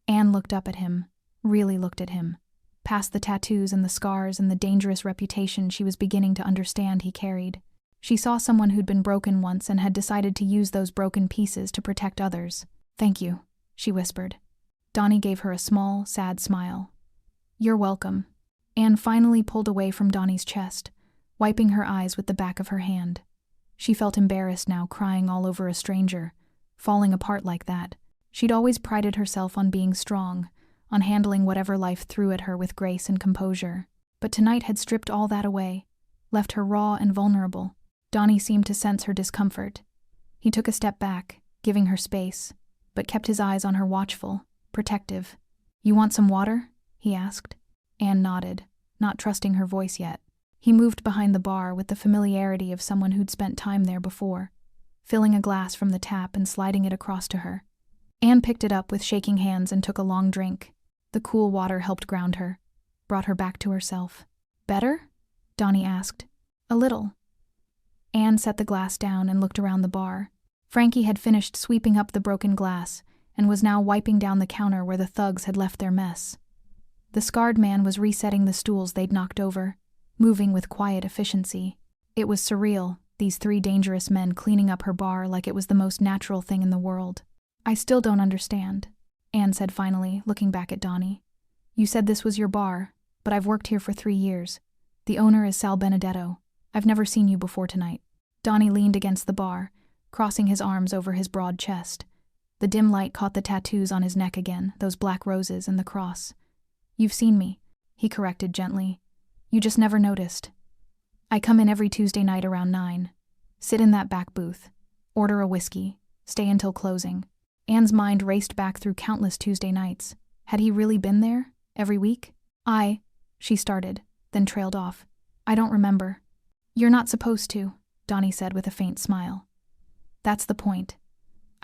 Anne looked up at him, really looked at him, past the tattoos and the scars and the dangerous reputation she was beginning to understand he carried. She saw someone who'd been broken once and had decided to use those broken pieces to protect others. Thank you, she whispered. Donnie gave her a small, sad smile. You're welcome. Anne finally pulled away from Donnie's chest, wiping her eyes with the back of her hand. She felt embarrassed now, crying all over a stranger, falling apart like that. She'd always prided herself on being strong, on handling whatever life threw at her with grace and composure. But tonight had stripped all that away, left her raw and vulnerable. Donnie seemed to sense her discomfort. He took a step back, giving her space, but kept his eyes on her, watchful, protective. You want some water? He asked. Anne nodded, not trusting her voice yet. He moved behind the bar with the familiarity of someone who'd spent time there before, filling a glass from the tap and sliding it across to her. Anne picked it up with shaking hands and took a long drink. The cool water helped ground her, brought her back to herself. Better? Donnie asked. A little. Anne set the glass down and looked around the bar. Frankie had finished sweeping up the broken glass and was now wiping down the counter where the thugs had left their mess. The scarred man was resetting the stools they'd knocked over, moving with quiet efficiency. It was surreal, these three dangerous men cleaning up her bar like it was the most natural thing in the world. I still don't understand, Anne said finally, looking back at Donnie. You said this was your bar, but I've worked here for 3 years. The owner is Sal Benedetto. I've never seen you before tonight. Donnie leaned against the bar, crossing his arms over his broad chest. The dim light caught the tattoos on his neck again, those black roses and the cross. You've seen me, he corrected gently. You just never noticed. I come in every Tuesday night around 9. Sit in that back booth. Order a whiskey. Stay until closing. Anne's mind raced back through countless Tuesday nights. Had he really been there? Every week? She started, then trailed off. I don't remember. You're not supposed to, Donnie said with a faint smile. That's the point.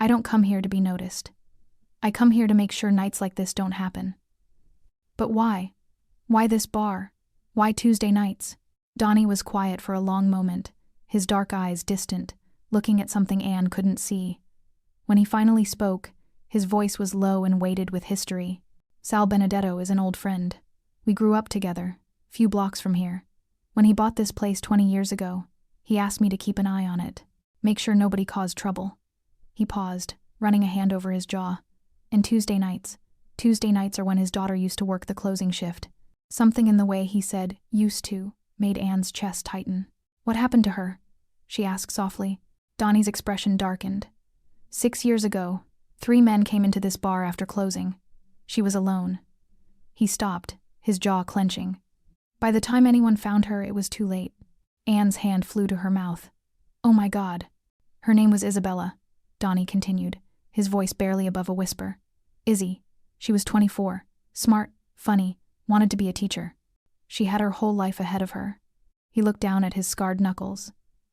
I don't come here to be noticed. I come here to make sure nights like this don't happen. But why? Why this bar? Why Tuesday nights? Donnie was quiet for a long moment, his dark eyes distant, looking at something Anne couldn't see. When he finally spoke, his voice was low and weighted with history. Sal Benedetto is an old friend. We grew up together, few blocks from here. When he bought this place 20 years ago, he asked me to keep an eye on it, make sure nobody caused trouble. He paused, running a hand over his jaw. And Tuesday nights are when his daughter used to work the closing shift. Something in the way he said, used to, made Anne's chest tighten. What happened to her? She asked softly. Donnie's expression darkened. 6 years ago, 3 men came into this bar after closing. She was alone. He stopped, his jaw clenching. By the time anyone found her, it was too late. Anne's hand flew to her mouth. Oh my God. Her name was Isabella, Donnie continued, his voice barely above a whisper. Izzy. She was 24, smart, funny, wanted to be a teacher. She had her whole life ahead of her. He looked down at his scarred knuckles.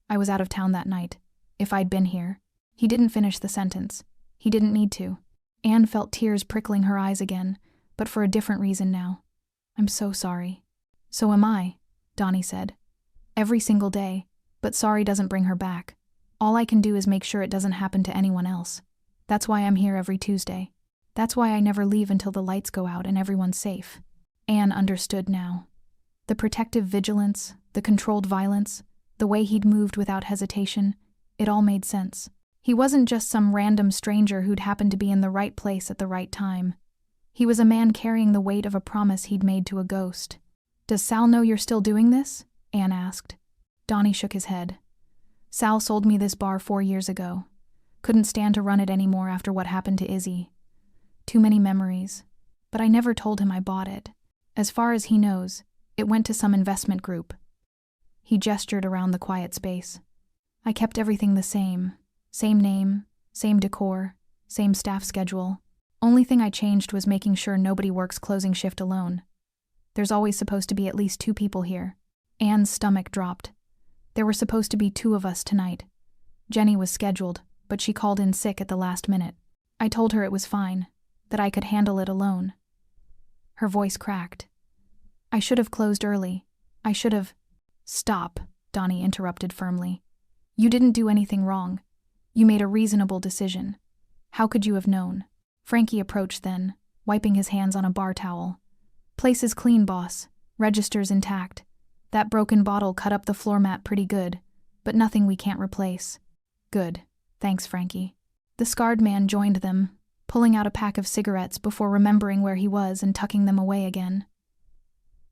I was out of town that night. If I'd been here. He didn't finish the sentence. He didn't need to. Anne felt tears prickling her eyes again, but for a different reason now. I'm so sorry. So am I, Donnie said. Every single day, but sorry doesn't bring her back. All I can do is make sure it doesn't happen to anyone else. That's why I'm here every Tuesday. That's why I never leave until the lights go out and everyone's safe. Anne understood now. The protective vigilance, the controlled violence, the way he'd moved without hesitation, it all made sense. He wasn't just some random stranger who'd happened to be in the right place at the right time. He was a man carrying the weight of a promise he'd made to a ghost. Does Sal know you're still doing this? Anne asked. Donnie shook his head. Sal sold me this bar 4 years ago. Couldn't stand to run it anymore after what happened to Izzy. Too many memories. But I never told him I bought it. As far as he knows, it went to some investment group. He gestured around the quiet space. I kept everything the same. Same name, same decor, same staff schedule. Only thing I changed was making sure nobody works closing shift alone. There's always supposed to be at least 2 people here. Anne's stomach dropped. There were supposed to be 2 of us tonight. Jenny was scheduled, but she called in sick at the last minute. I told her it was fine, that I could handle it alone. Her voice cracked. I should have closed early. I should have... Stop, Donnie interrupted firmly. You didn't do anything wrong. You made a reasonable decision. How could you have known? Frankie approached then, wiping his hands on a bar towel. Place is clean, boss. Registers intact. That broken bottle cut up the floor mat pretty good, but nothing we can't replace. Good. Thanks, Frankie. The scarred man joined them, pulling out a pack of cigarettes before remembering where he was and tucking them away again.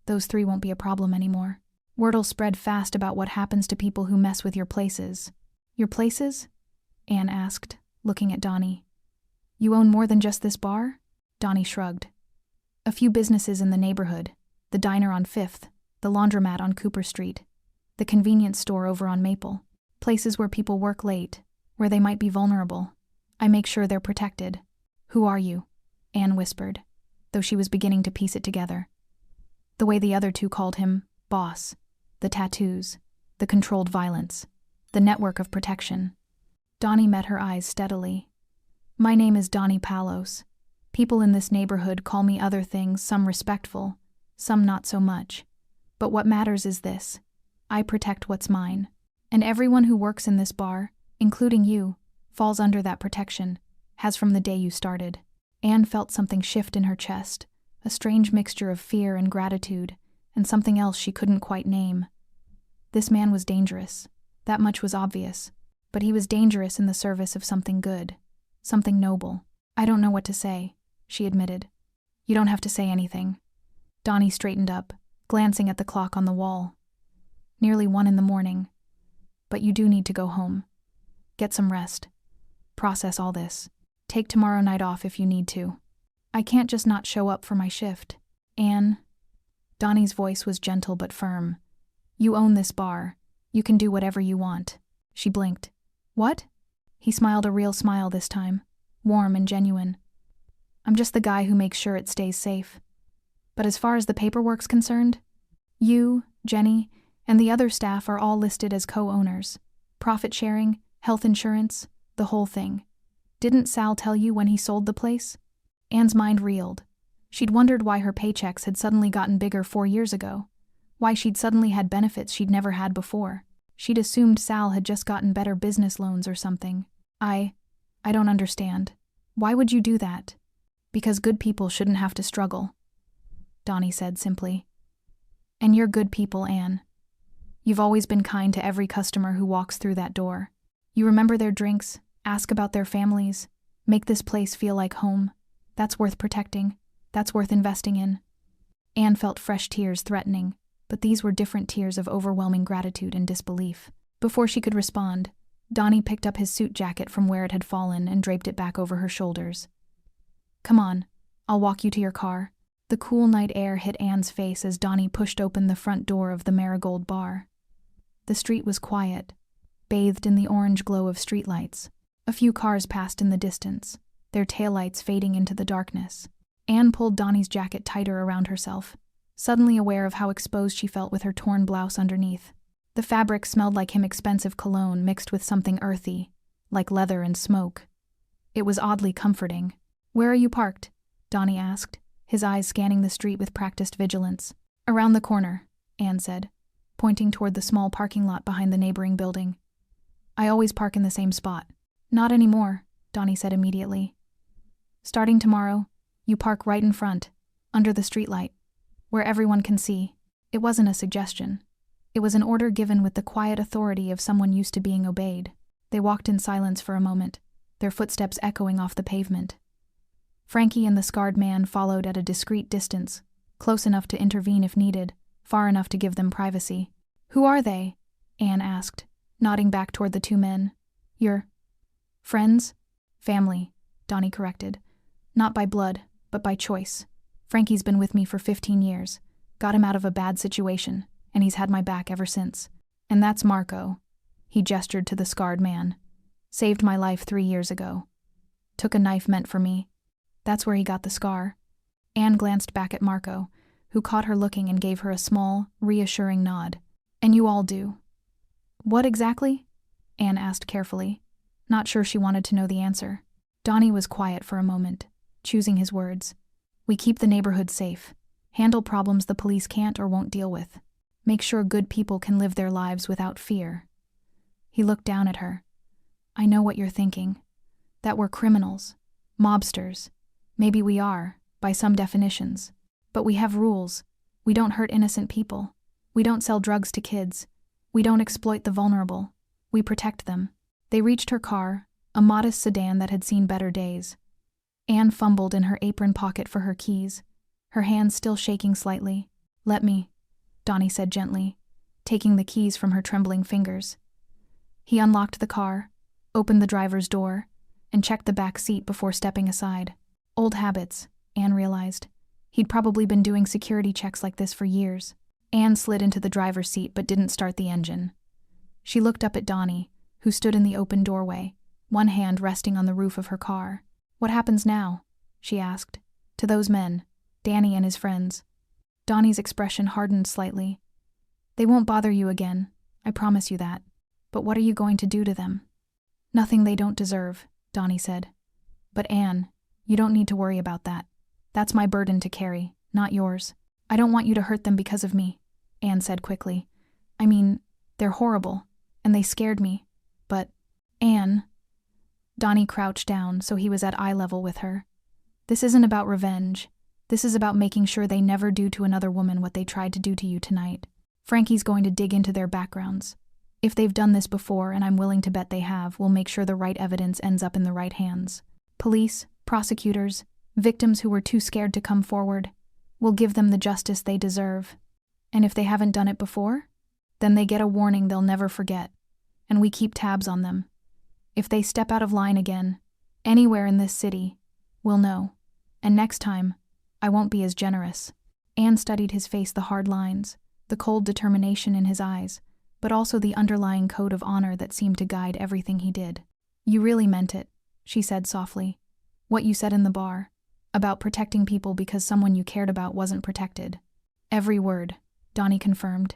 Those 3 won't be a problem anymore. Word'll spread fast about what happens to people who mess with your places. Your places? Anne asked, looking at Donnie. You own more than just this bar? Donnie shrugged. A few businesses in the neighborhood, the diner on 5th, the laundromat on Cooper Street, the convenience store over on Maple, places where people work late, where they might be vulnerable. I make sure they're protected. Who are you? Anne whispered, though she was beginning to piece it together. The way the other 2 called him, boss, the tattoos, the controlled violence, the network of protection. Donnie met her eyes steadily. My name is Donnie Palos. People in this neighborhood call me other things, some respectful, some not so much. But what matters is this. I protect what's mine. And everyone who works in this bar, including you, falls under that protection, has from the day you started. Anne felt something shift in her chest, a strange mixture of fear and gratitude, and something else she couldn't quite name. This man was dangerous. That much was obvious. But he was dangerous in the service of something good, something noble. I don't know what to say, she admitted. You don't have to say anything. Donnie straightened up, glancing at the clock on the wall. Nearly 1 a.m. But you do need to go home. Get some rest. Process all this. Take tomorrow night off if you need to. I can't just not show up for my shift. Anne. Donnie's voice was gentle but firm. You own this bar. You can do whatever you want. She blinked. What? He smiled a real smile this time, warm and genuine. I'm just the guy who makes sure it stays safe. But as far as the paperwork's concerned, you, Jenny, and the other staff are all listed as co-owners. Profit sharing, health insurance, the whole thing. Didn't Sal tell you when he sold the place? Anne's mind reeled. She'd wondered why her paychecks had suddenly gotten bigger 4 years ago. Why she'd suddenly had benefits she'd never had before. She'd assumed Sal had just gotten better business loans or something. I don't understand. Why would you do that? Because good people shouldn't have to struggle, Donnie said simply. And you're good people, Anne. You've always been kind to every customer who walks through that door. You remember their drinks, ask about their families, make this place feel like home. That's worth protecting. That's worth investing in. Anne felt fresh tears threatening, but these were different tears of overwhelming gratitude and disbelief. Before she could respond, Donnie picked up his suit jacket from where it had fallen and draped it back over her shoulders. Come on, I'll walk you to your car. The cool night air hit Anne's face as Donnie pushed open the front door of the Marigold bar. The street was quiet, bathed in the orange glow of streetlights. A few cars passed in the distance, their taillights fading into the darkness. Anne pulled Donnie's jacket tighter around herself, suddenly aware of how exposed she felt with her torn blouse underneath. The fabric smelled like him expensive cologne mixed with something earthy, like leather and smoke. It was oddly comforting. Where are you parked? Donnie asked, his eyes scanning the street with practiced vigilance. Around the corner, Anne said, pointing toward the small parking lot behind the neighboring building. I always park in the same spot. Not anymore, Donnie said immediately. Starting tomorrow, you park right in front, under the streetlight, where everyone can see. It wasn't a suggestion. It was an order given with the quiet authority of someone used to being obeyed. They walked in silence for a moment, their footsteps echoing off the pavement. Frankie and the scarred man followed at a discreet distance, close enough to intervene if needed, far enough to give them privacy. Who are they? Anne asked, nodding back toward the two men. Your friends? Family, Donnie corrected. Not by blood, but by choice. Frankie's been with me for 15 years, got him out of a bad situation, and he's had my back ever since. And that's Marco. He gestured to the scarred man. Saved my life 3 years ago. Took a knife meant for me. That's where he got the scar. Anne glanced back at Marco, who caught her looking and gave her a small, reassuring nod. And you all do. What exactly? Anne asked carefully, not sure she wanted to know the answer. Donnie was quiet for a moment, choosing his words. We keep the neighborhood safe. Handle problems the police can't or won't deal with. Make sure good people can live their lives without fear. He looked down at her. I know what you're thinking. That we're criminals. Mobsters. Maybe we are, by some definitions. But we have rules. We don't hurt innocent people. We don't sell drugs to kids. We don't exploit the vulnerable. We protect them. They reached her car, a modest sedan that had seen better days. Anne fumbled in her apron pocket for her keys, her hands still shaking slightly. Let me, Donnie said gently, taking the keys from her trembling fingers. He unlocked the car, opened the driver's door, and checked the back seat before stepping aside. Old habits, Anne realized. He'd probably been doing security checks like this for years. Anne slid into the driver's seat but didn't start the engine. She looked up at Donnie, who stood in the open doorway, one hand resting on the roof of her car. What happens now? She asked. To those men, Danny and his friends. Donnie's expression hardened slightly. They won't bother you again, I promise you that. But what are you going to do to them? Nothing they don't deserve, Donnie said. But Anne, you don't need to worry about that. That's my burden to carry, not yours. I don't want you to hurt them because of me, Anne said quickly. I mean, they're horrible, and they scared me. But, Anne... Donnie crouched down so he was at eye level with her. This isn't about revenge. This is about making sure they never do to another woman what they tried to do to you tonight. Frankie's going to dig into their backgrounds. If they've done this before, and I'm willing to bet they have, we'll make sure the right evidence ends up in the right hands. Police, prosecutors, victims who were too scared to come forward. We'll give them the justice they deserve. And if they haven't done it before, then they get a warning they'll never forget. And we keep tabs on them. If they step out of line again, anywhere in this city, we'll know. And next time, I won't be as generous. Anne studied his face, the hard lines, the cold determination in his eyes, but also the underlying code of honor that seemed to guide everything he did. You really meant it, she said softly. What you said in the bar, about protecting people because someone you cared about wasn't protected. Every word, Donnie confirmed.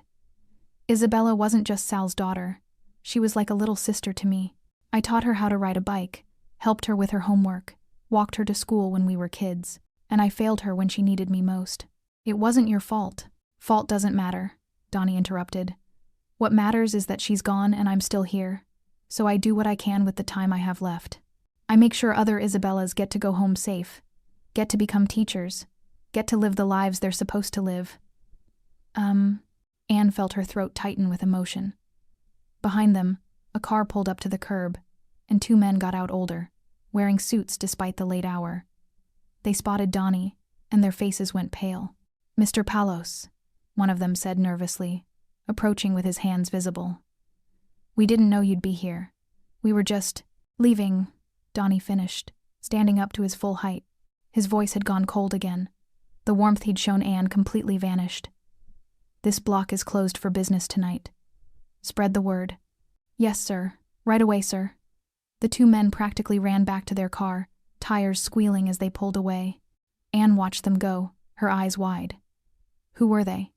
Isabella wasn't just Sal's daughter. She was like a little sister to me. I taught her how to ride a bike, helped her with her homework, walked her to school when we were kids. and I failed her when she needed me most. It wasn't your fault. Fault doesn't matter, Donnie interrupted. What matters is that she's gone and I'm still here, so I do what I can with the time I have left. I make sure other Isabellas get to go home safe, get to become teachers, get to live the lives they're supposed to live. Anne felt her throat tighten with emotion. Behind them, a car pulled up to the curb, and 2 men got out older, wearing suits despite the late hour. They spotted Donnie, and their faces went pale. "Mr. Palos," one of them said nervously, approaching with his hands visible. "We didn't know you'd be here. We were just leaving," Donnie finished, standing up to his full height. His voice had gone cold again. The warmth he'd shown Anne completely vanished. "This block is closed for business tonight. Spread the word." "Yes, sir. Right away, sir." The 2 men practically ran back to their car, tires squealing as they pulled away. Anne watched them go, her eyes wide. "Who were they?"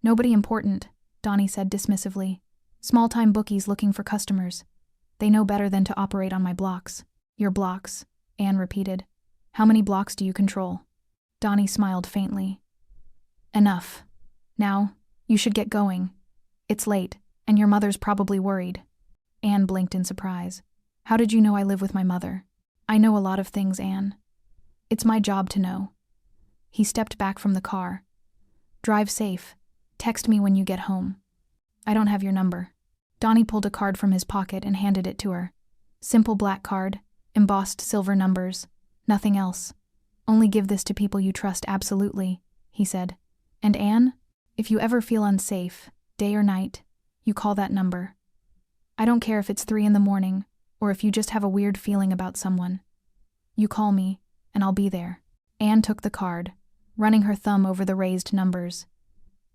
"Nobody important," Donnie said dismissively. "Small-time bookies looking for customers. They know better than to operate on my blocks." "Your blocks," Anne repeated. "How many blocks do you control?" Donnie smiled faintly. "Enough. Now, you should get going. It's late, and your mother's probably worried." Anne blinked in surprise. "How did you know I live with my mother?" "I know a lot of things, Anne. It's my job to know." He stepped back from the car. "Drive safe. Text me when you get home." "I don't have your number." Donnie pulled a card from his pocket and handed it to her. Simple black card, embossed silver numbers, nothing else. "Only give this to people you trust absolutely," he said. "And Anne, if you ever feel unsafe, day or night, you call that number. I don't care if it's 3 in the morning, or if you just have a weird feeling about someone. You call me, and I'll be there." Anne took the card, running her thumb over the raised numbers.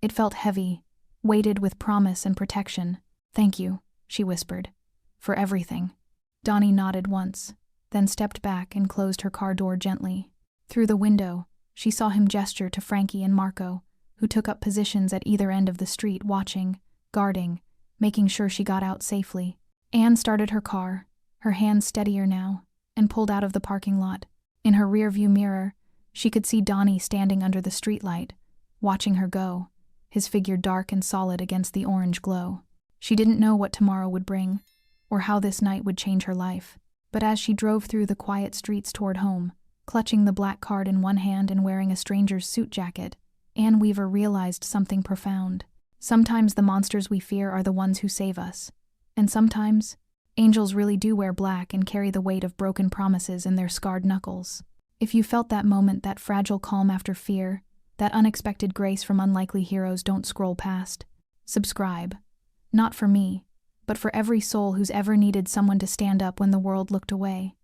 It felt heavy, weighted with promise and protection. "Thank you," she whispered, "for everything." Donnie nodded once, then stepped back and closed her car door gently. Through the window, she saw him gesture to Frankie and Marco, who took up positions at either end of the street watching, guarding, making sure she got out safely. Anne started her car, her hands steadier now, and pulled out of the parking lot. In her rearview mirror, she could see Donnie standing under the streetlight, watching her go, his figure dark and solid against the orange glow. She didn't know what tomorrow would bring, or how this night would change her life. But as she drove through the quiet streets toward home, clutching the black card in one hand and wearing a stranger's suit jacket, Anne Weaver realized something profound. Sometimes the monsters we fear are the ones who save us. And sometimes, angels really do wear black and carry the weight of broken promises in their scarred knuckles. If you felt that moment, that fragile calm after fear, that unexpected grace from unlikely heroes, don't scroll past. Subscribe. Not for me, but for every soul who's ever needed someone to stand up when the world looked away.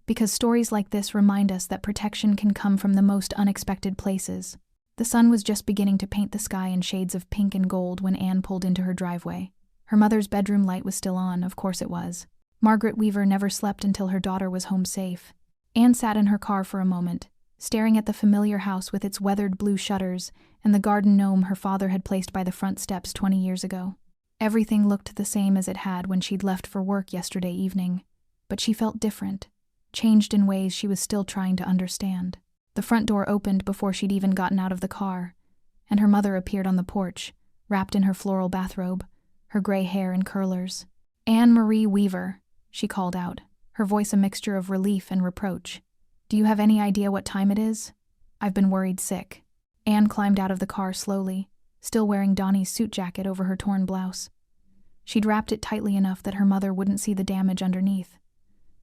Because stories like this remind us that protection can come from the most unexpected places. The sun was just beginning to paint the sky in shades of pink and gold when Anne pulled into her driveway. Her mother's bedroom light was still on, of course it was. Margaret Weaver never slept until her daughter was home safe. Anne sat in her car for a moment, staring at the familiar house with its weathered blue shutters and the garden gnome her father had placed by the front steps 20 years ago. Everything looked the same as it had when she'd left for work yesterday evening, but she felt different, changed in ways she was still trying to understand. The front door opened before she'd even gotten out of the car, and her mother appeared on the porch, wrapped in her floral bathrobe, her gray hair in curlers. "Anne Marie Weaver," she called out, her voice a mixture of relief and reproach. "Do you have any idea what time it is? I've been worried sick." Anne climbed out of the car slowly, still wearing Donnie's suit jacket over her torn blouse. She'd wrapped it tightly enough that her mother wouldn't see the damage underneath.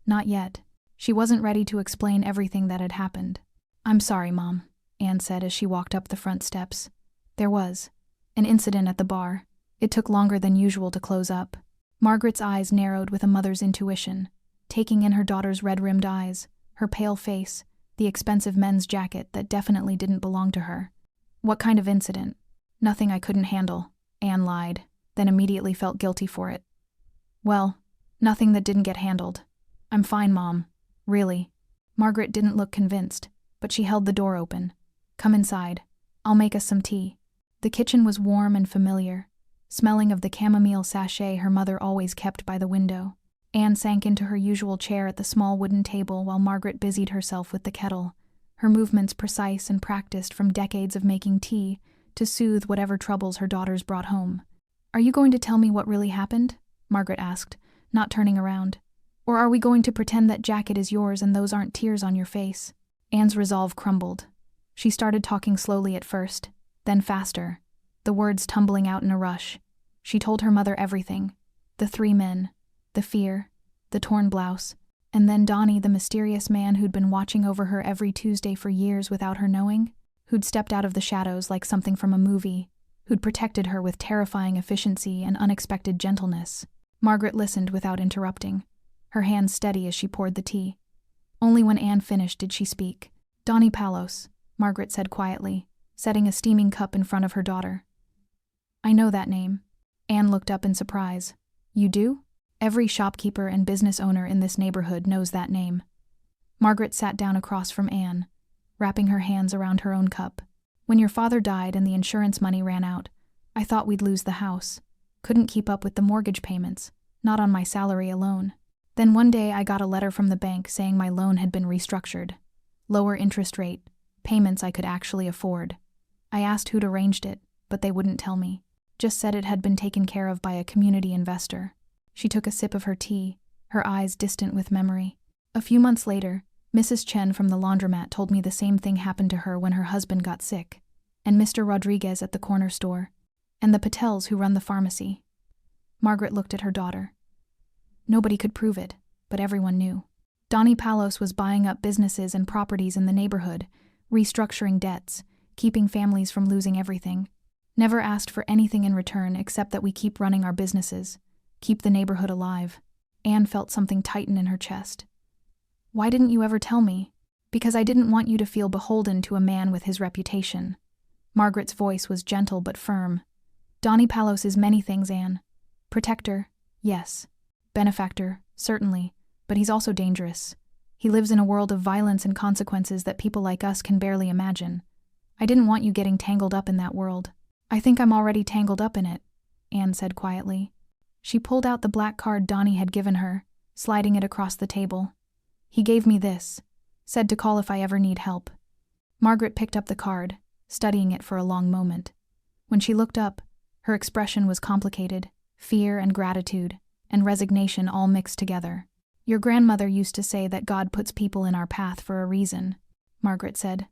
Not yet. She wasn't ready to explain everything that had happened. "I'm sorry, Mom," Anne said as she walked up the front steps. "There was an incident at the bar. It took longer than usual to close up." Margaret's eyes narrowed with a mother's intuition, taking in her daughter's red-rimmed eyes, her pale face, the expensive men's jacket that definitely didn't belong to her. "What kind of incident?" "Nothing I couldn't handle," Anne lied, then immediately felt guilty for it. "Well, nothing that didn't get handled. I'm fine, Mom. Really." Margaret didn't look convinced, but she held the door open. "Come inside. I'll make us some tea." The kitchen was warm and familiar, smelling of the chamomile sachet her mother always kept by the window. Anne sank into her usual chair at the small wooden table while Margaret busied herself with the kettle, her movements precise and practiced from decades of making tea to soothe whatever troubles her daughters brought home. "Are you going to tell me what really happened?" Margaret asked, not turning around. "Or are we going to pretend that jacket is yours and those aren't tears on your face?" Anne's resolve crumbled. She started talking slowly at first, then faster, the words tumbling out in a rush. She told her mother everything. The 3 men, the fear, the torn blouse, and then Donnie, the mysterious man who'd been watching over her every Tuesday for years without her knowing, who'd stepped out of the shadows like something from a movie, who'd protected her with terrifying efficiency and unexpected gentleness. Margaret listened without interrupting, her hands steady as she poured the tea. Only when Anne finished did she speak. "Donnie Palos," Margaret said quietly, setting a steaming cup in front of her daughter. "I know that name." Anne looked up in surprise. "You do?" "Every shopkeeper and business owner in this neighborhood knows that name." Margaret sat down across from Anne, wrapping her hands around her own cup. "When your father died and the insurance money ran out, I thought we'd lose the house. Couldn't keep up with the mortgage payments, not on my salary alone. Then one day I got a letter from the bank saying my loan had been restructured. Lower interest rate, payments I could actually afford. I asked who'd arranged it, but they wouldn't tell me. Just said it had been taken care of by a community investor." She took a sip of her tea, her eyes distant with memory. "A few months later, Mrs. Chen from the laundromat told me the same thing happened to her when her husband got sick, and Mr. Rodriguez at the corner store, and the Patels who run the pharmacy." Margaret looked at her daughter. Nobody could prove it, but everyone knew. Donnie Palos was buying up businesses and properties in the neighborhood, restructuring debts, keeping families from losing everything. Never asked for anything in return except that we keep running our businesses, keep the neighborhood alive. Anne felt something tighten in her chest. "Why didn't you ever tell me?" "Because I didn't want you to feel beholden to a man with his reputation." Margaret's voice was gentle but firm. "Donnie Palos is many things, Anne. Protector, yes. Benefactor, certainly, but he's also dangerous. He lives in a world of violence and consequences that people like us can barely imagine. I didn't want you getting tangled up in that world." "I think I'm already tangled up in it," Anne said quietly. She pulled out the black card Donnie had given her, sliding it across the table. "He gave me this. Said to call if I ever need help." Margaret picked up the card, studying it for a long moment. When she looked up, her expression was complicated, fear and gratitude, and resignation all mixed together. "Your grandmother used to say that God puts people in our path for a reason," Margaret said.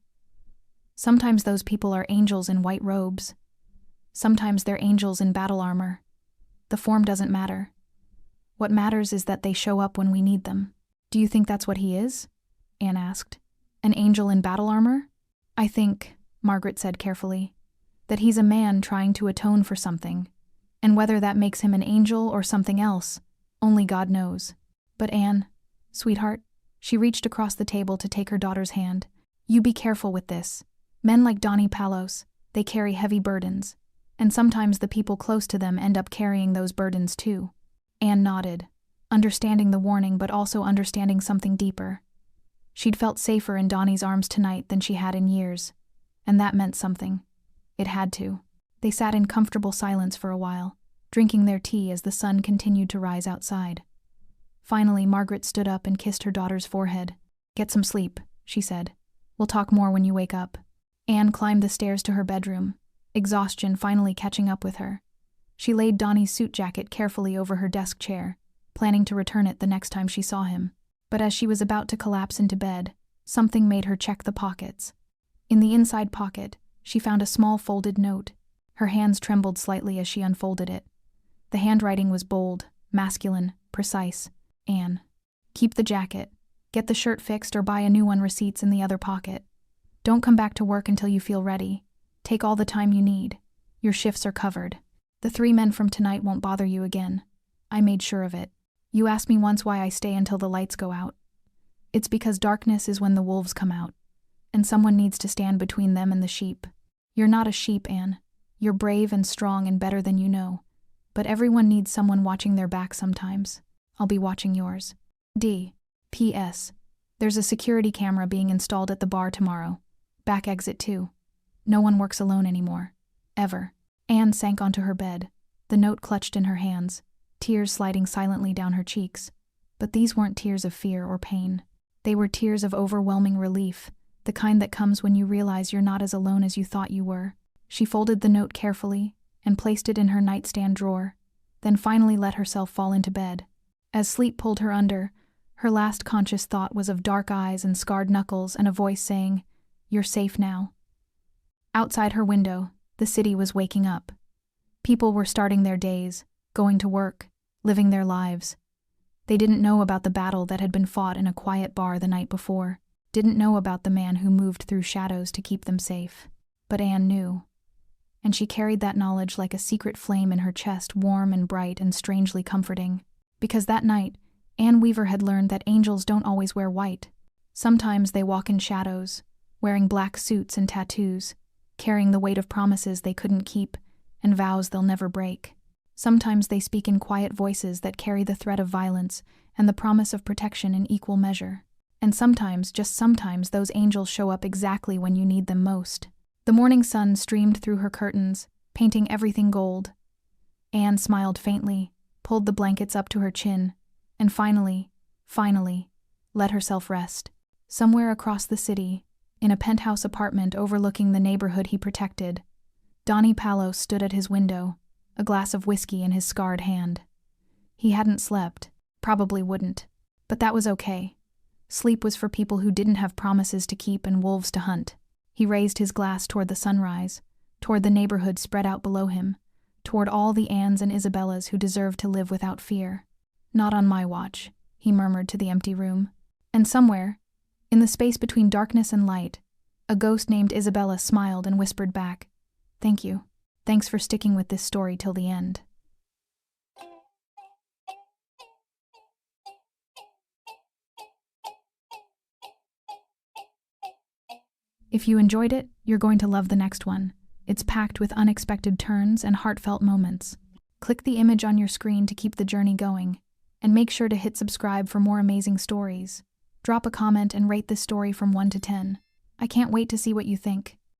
"Sometimes those people are angels in white robes. Sometimes they're angels in battle armor. The form doesn't matter. What matters is that they show up when we need them." "Do you think that's what he is?" Anne asked. "An angel in battle armor?" "I think," Margaret said carefully, "that he's a man trying to atone for something, and whether that makes him an angel or something else, only God knows. But Anne, sweetheart," she reached across the table to take her daughter's hand, "you be careful with this. Men like Donnie Palos, they carry heavy burdens, and sometimes the people close to them end up carrying those burdens too." Anne nodded, understanding the warning but also understanding something deeper. She'd felt safer in Donnie's arms tonight than she had in years, and that meant something. It had to. They sat in comfortable silence for a while, drinking their tea as the sun continued to rise outside. Finally, Margaret stood up and kissed her daughter's forehead. "Get some sleep," she said. "We'll talk more when you wake up." Anne climbed the stairs to her bedroom, exhaustion finally catching up with her. She laid Donnie's suit jacket carefully over her desk chair, planning to return it the next time she saw him. But as she was about to collapse into bed, something made her check the pockets. In the inside pocket, she found a small folded note. Her hands trembled slightly as she unfolded it. The handwriting was bold, masculine, precise. "Anne, keep the jacket. Get the shirt fixed or buy a new one. Receipts in the other pocket. Don't come back to work until you feel ready. Take all the time you need. Your shifts are covered. The 3 men from tonight won't bother you again. I made sure of it. You asked me once why I stay until the lights go out. It's because darkness is when the wolves come out, and someone needs to stand between them and the sheep. You're not a sheep, Anne. You're brave and strong and better than you know. But everyone needs someone watching their back sometimes. I'll be watching yours. P.S. There's a security camera being installed at the bar tomorrow. Back exit too. No one works alone anymore. Ever." Anne sank onto her bed, the note clutched in her hands, tears sliding silently down her cheeks. But these weren't tears of fear or pain. They were tears of overwhelming relief, the kind that comes when you realize you're not as alone as you thought you were. She folded the note carefully and placed it in her nightstand drawer, then finally let herself fall into bed. As sleep pulled her under, her last conscious thought was of dark eyes and scarred knuckles and a voice saying, "You're safe now." Outside her window, the city was waking up. People were starting their days, going to work, living their lives. They didn't know about the battle that had been fought in a quiet bar the night before, didn't know about the man who moved through shadows to keep them safe. But Anne knew. And she carried that knowledge like a secret flame in her chest, warm and bright and strangely comforting. Because that night, Anne Weaver had learned that angels don't always wear white. Sometimes they walk in shadows, wearing black suits and tattoos, carrying the weight of promises they couldn't keep and vows they'll never break. Sometimes they speak in quiet voices that carry the threat of violence and the promise of protection in equal measure. And sometimes, just sometimes, those angels show up exactly when you need them most. The morning sun streamed through her curtains, painting everything gold. Anne smiled faintly, pulled the blankets up to her chin, and finally, let herself rest. Somewhere across the city, in a penthouse apartment overlooking the neighborhood he protected, Donnie Palos stood at his window, a glass of whiskey in his scarred hand. He hadn't slept, probably wouldn't, but that was okay. Sleep was for people who didn't have promises to keep and wolves to hunt. He raised his glass toward the sunrise, toward the neighborhood spread out below him, toward all the Annes and Isabellas who deserved to live without fear. "Not on my watch," he murmured to the empty room. And somewhere, in the space between darkness and light, a ghost named Isabella smiled and whispered back, "Thank you. Thanks for sticking with this story till the end." If you enjoyed it, you're going to love the next one. It's packed with unexpected turns and heartfelt moments. Click the image on your screen to keep the journey going, and make sure to hit subscribe for more amazing stories. Drop a comment and rate this story from 1 to 10. I can't wait to see what you think.